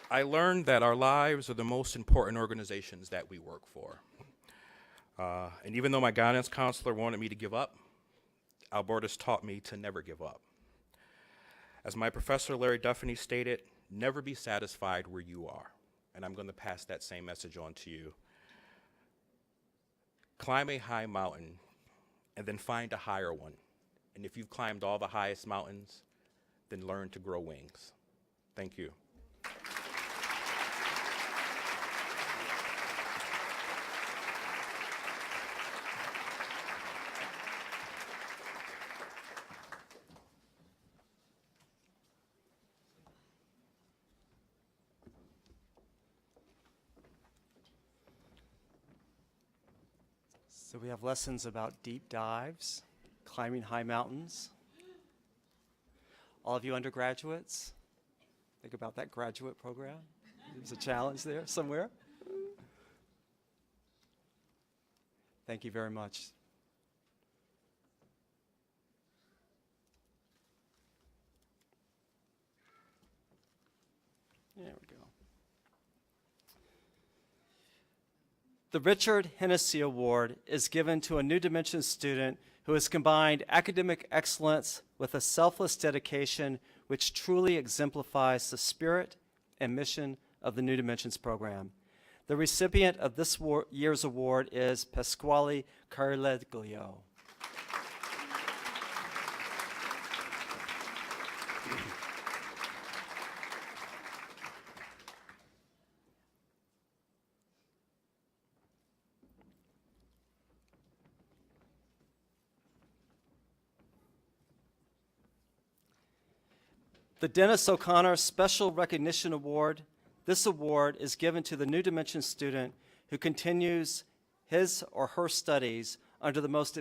I learned that our lives are the most important organizations that we work for. And even though my guidance counselor wanted me to give up, Albertus taught me to never give up. As my professor, Larry Duffany, stated, never be satisfied where you are. And I'm going to pass that same message on to you. Climb a high mountain and then find a higher one. And if you've climbed all the highest mountains, then learn to grow wings. Thank you. So we have lessons about deep dives, climbing high mountains. All of you undergraduates, think about that graduate program. There's a challenge there somewhere. Thank you very much. There we go. The Richard Hennessy Award is given to a New Dimensions student who has combined academic excellence with a selfless dedication which truly exemplifies the spirit and mission of the New Dimensions program. The recipient of this year's award is Pasquale Carleglio. The Dennis O'Connor Special Recognition Award. This award is given to the New Dimensions student who continues his or her studies under the most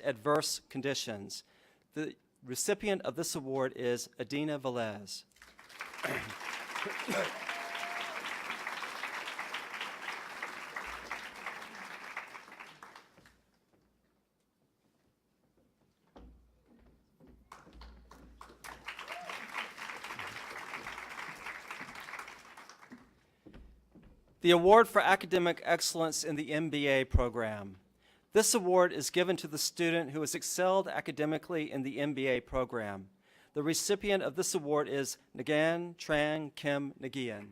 adverse conditions. The recipient of this award is Adina Velez. The Award for Academic Excellence in the MBA program. This award is given to the student who has excelled academically in the MBA program. The recipient of this award is Nagan Trang Kim Nagian.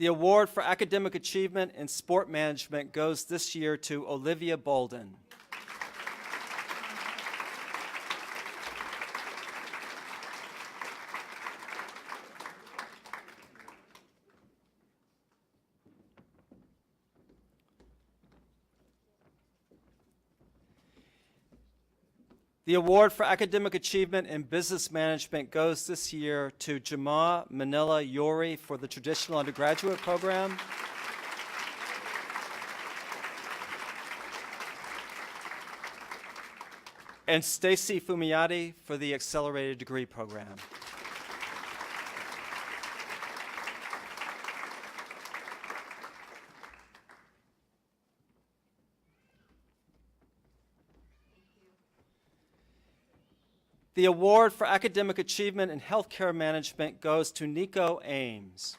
The award for academic achievement in sport management goes this year to Olivia Bolden. The award for academic achievement in business management goes this year to Jama Manila Yori for the traditional undergraduate program. And Stacy Fumiati for the Accelerated Degree Program. The award for academic achievement in healthcare management goes to Nico Ames.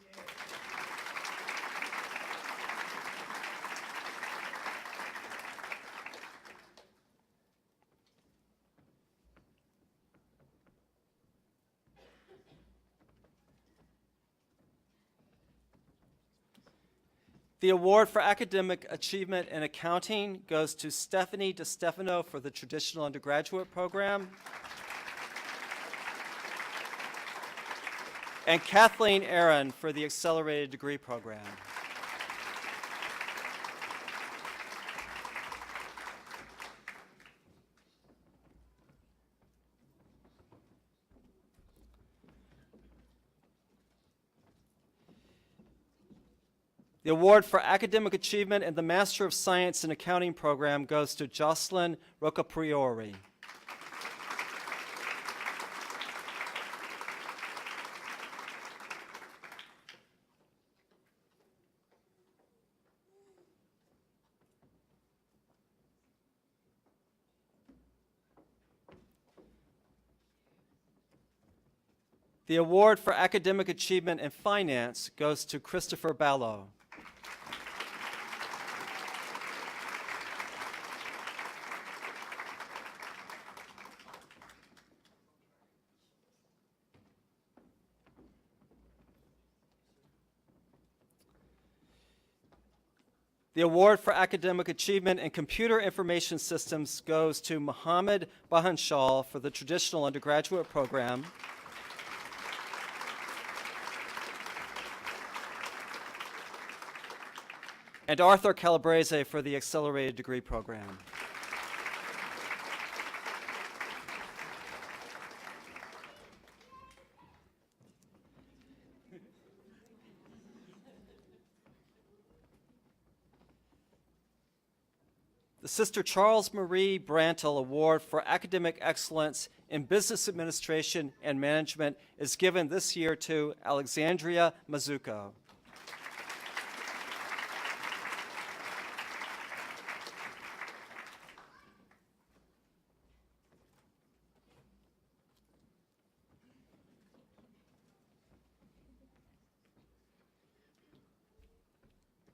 The award for academic achievement in accounting goes to Stephanie DeStefano for the traditional undergraduate program. And Kathleen Aaron for the accelerated degree program. The award for academic achievement in the Master of Science in Accounting program goes to Jocelyn Rocapriori. The award for academic achievement in finance goes to Christopher Ballo. The award for academic achievement in computer information systems goes to Mohammed Bahanshal for the traditional undergraduate program. And Arthur Calabrese for the accelerated degree program. The Sister Charles Marie Brantle Award for Academic Excellence in Business Administration and Management is given this year to Alexandria Mazuko.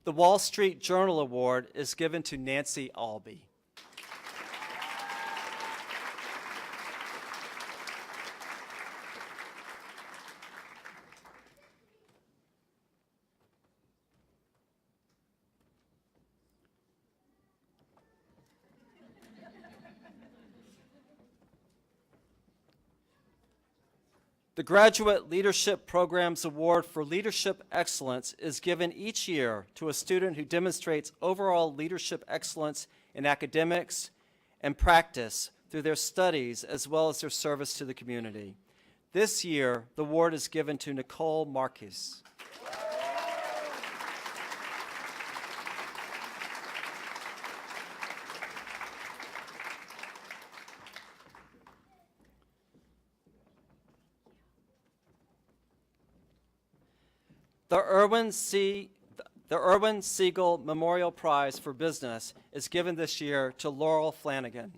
The Wall Street Journal Award is given to Nancy Albee. The Graduate Leadership Programs Award for Leadership Excellence is given each year to a student who demonstrates overall leadership excellence in academics and practice through their studies as well as their service to the community. This year, the award is given to Nicole Marquez. The Irwin Siegel Memorial Prize for Business is given this year to Laurel Flanagan.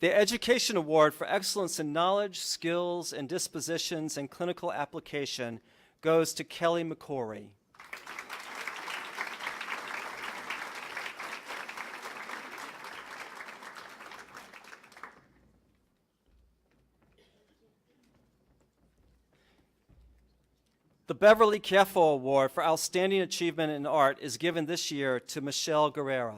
The Education Award for Excellence in Knowledge, Skills, and Dispositions and Clinical Application goes to Kelly McCory. The Beverly Kieffo Award for Outstanding Achievement in Art is given this year to Michelle Guerrera.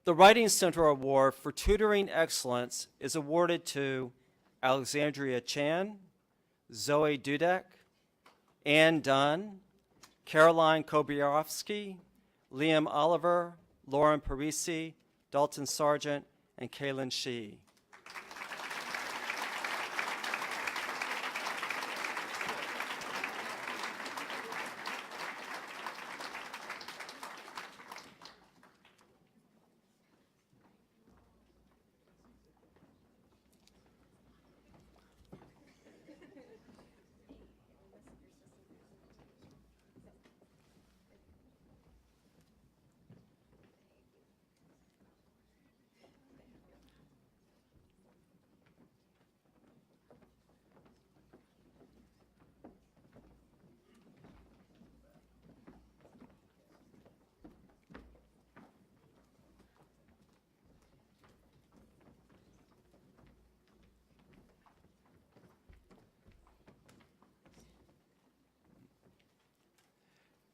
The Writing Center Award for Tutoring Excellence is awarded to Alexandria Chan, Zoe Dudek, Ann Dunn, Caroline Kobiarowski, Liam Oliver, Lauren Parisi, Dalton Sargent, and Kaylin Shee.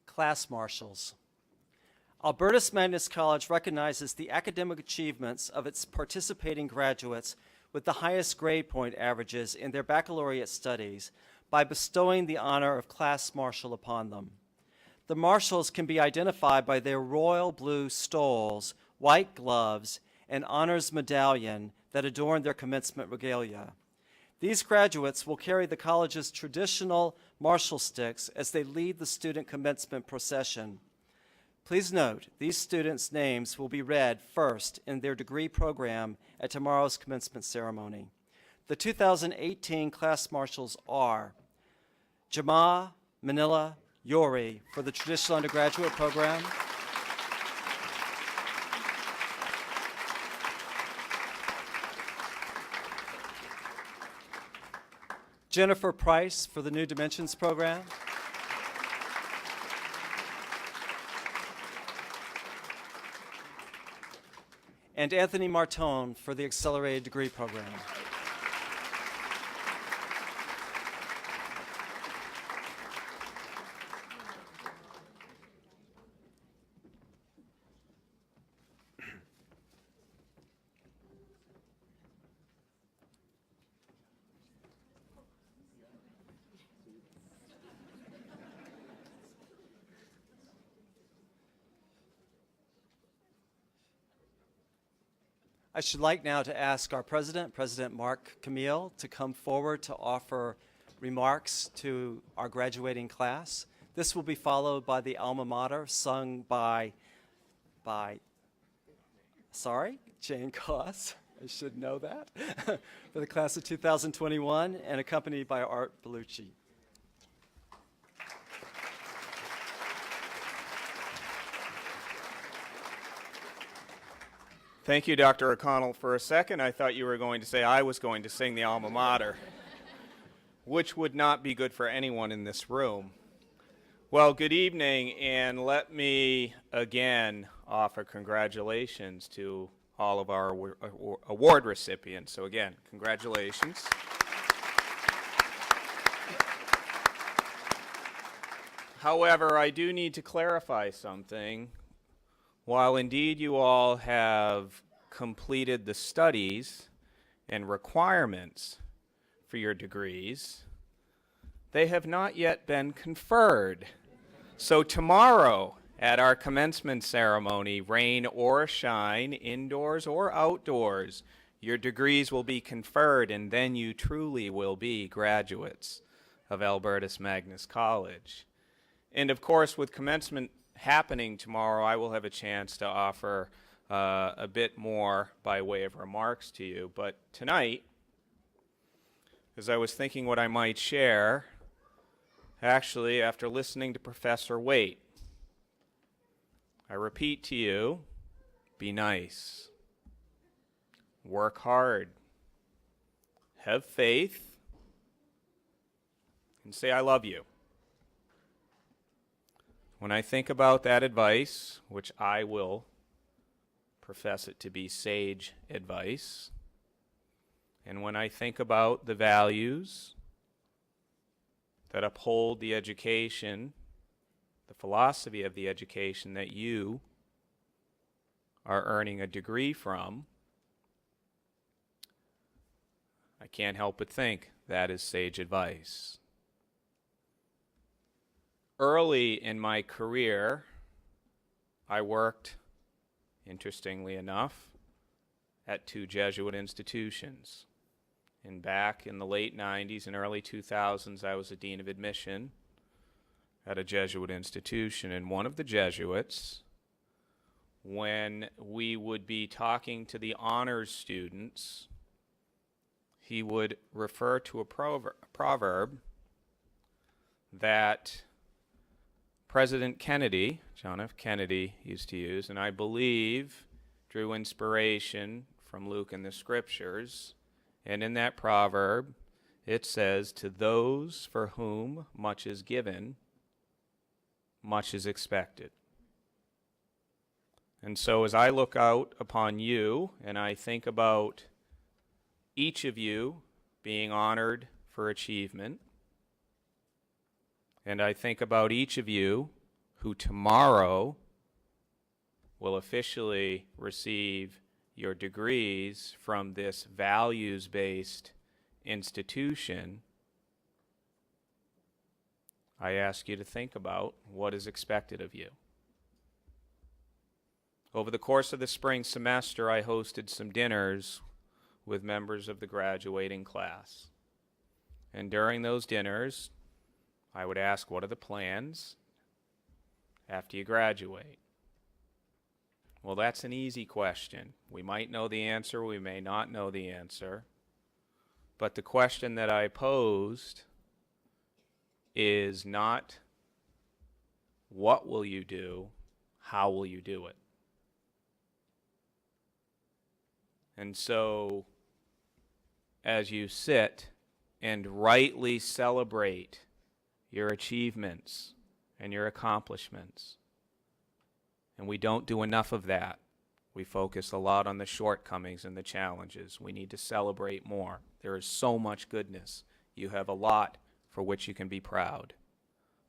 Class Marshals. Albertus Magnus College recognizes the academic achievements of its participating graduates with the highest grade point averages in their baccalaureate studies by bestowing the honor of Class Marshal upon them. The marshals can be identified by their royal blue stoles, white gloves, and honors medallion that adorn their commencement regalia. These graduates will carry the college's traditional marshal sticks as they lead the student commencement procession. Please note, these students' names will be read first in their degree program at tomorrow's commencement ceremony. The 2018 class marshals are Jama Manila Yori for the traditional undergraduate program, Jennifer Price for the New Dimensions program, and Anthony Martone for the Accelerated Degree program. I should like now to ask our president, President Mark Camille, to come forward to offer remarks to our graduating class. This will be followed by the alma mater sung by Jane Koss, I should know that, for the class of 2021, and accompanied by Art Bellucci. Thank you, Dr. O'Connell. For a second, I thought you were going to say I was going to sing the alma mater, which would not be good for anyone in this room. Well, good evening, and let me again offer congratulations to all of our award recipients. So again, congratulations. However, I do need to clarify something. While indeed you all have completed the studies and requirements for your degrees, they have not yet been conferred. So tomorrow at our commencement ceremony, rain or shine, indoors or outdoors, your degrees will be conferred, and then you truly will be graduates of Albertus Magnus College. And of course, with commencement happening tomorrow, I will have a chance to offer a bit more by way of remarks to you. But tonight, as I was thinking what I might share, actually, after listening to Professor Waite, I repeat to you, be nice, work hard, have faith, and say I love you. When I think about that advice, which I will profess it to be sage advice, and when I think about the values that uphold the education, the philosophy of the education that you are earning a degree from, I can't help but think that is sage advice. Early in my career, I worked, interestingly enough, at 2 Jesuit institutions. And back in the late 90s and early 2000s, I was a dean of admission at a Jesuit institution. And one of the Jesuits, when we would be talking to the honors students, he would refer to a proverb that President Kennedy, John F. Kennedy, used to use, and I believe drew inspiration from Luke and the scriptures. And in that proverb, it says, "To those for whom much is given, much is expected." And so as I look out upon you and I think about each of you being honored for achievement, and I think about each of you who tomorrow will officially receive your degrees from this values-based institution, I ask you to think about what is expected of you. Over the course of the spring semester, I hosted some dinners with members of the graduating class. And during those dinners, I would ask, what are the plans after you graduate? Well, that's an easy question. We might know the answer, we may not know the answer. But the question that I posed is not, what will you do? How will you do it? And so, as you sit and rightly celebrate your achievements and your accomplishments, and we don't do enough of that. We focus a lot on the shortcomings and the challenges. We need to celebrate more. There is so much goodness. You have a lot for which you can be proud.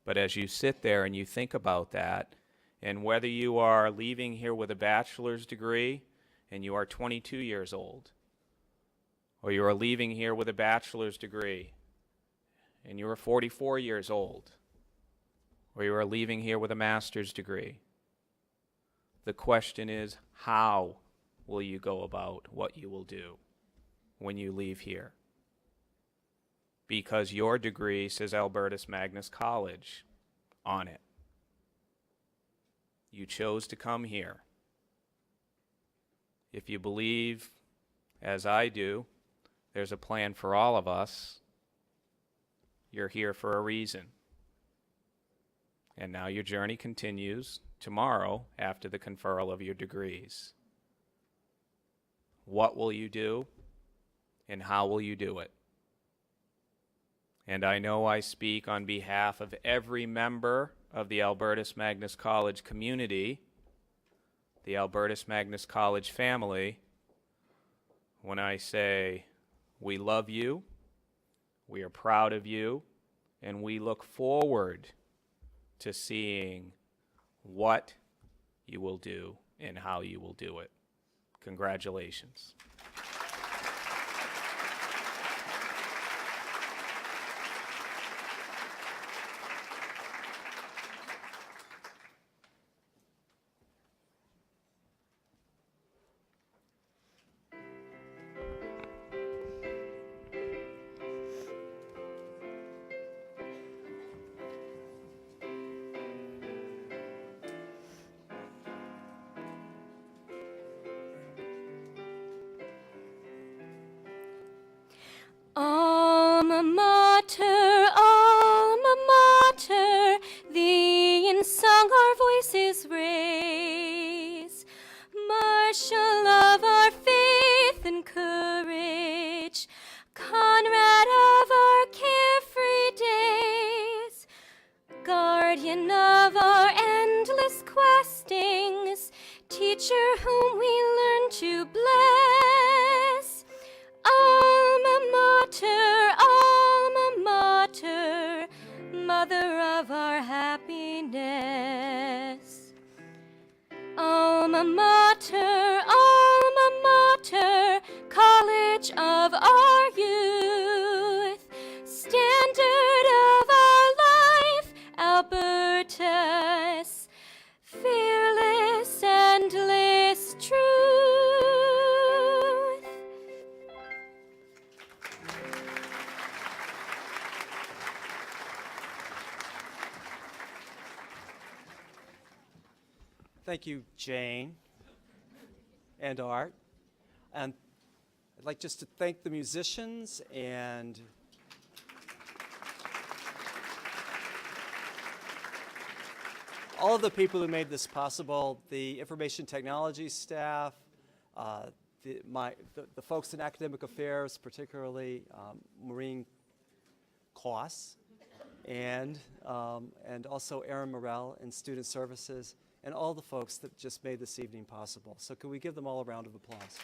But as you sit there and you think about that, and whether you are leaving here with a bachelor's degree and you are 22 years old, or you are leaving here with a bachelor's degree and you are 44 years old, or you are leaving here with a master's degree, the question is, how will you go about what you will do when you leave here? Because your degree says Albertus Magnus College on it. You chose to come here. If you believe, as I do, there's a plan for all of us, you're here for a reason. And now your journey continues tomorrow after the conferral of your degrees. What will you do, and how will you do it? And I know I speak on behalf of every member of the Albertus Magnus College community, the Albertus Magnus College family, when I say we love you, we are proud of you, and we look forward to seeing what you will do and how you will do it. Congratulations. Alma mater, alma mater, thee in song our voices raise, marshal of our faith and courage, comrade of our carefree days, guardian of our endless questings, teacher whom we learn to bless. Alma mater, mother of our happiness. Alma mater, Thank you, Jane and Art. And I'd like just to thank the musicians and all of the people who made this possible, the information technology staff, the folks in academic affairs, particularly Maureen Kloss, and also Erin Morell in student services, and all the folks that just made this evening possible. So can we give them all a round of applause?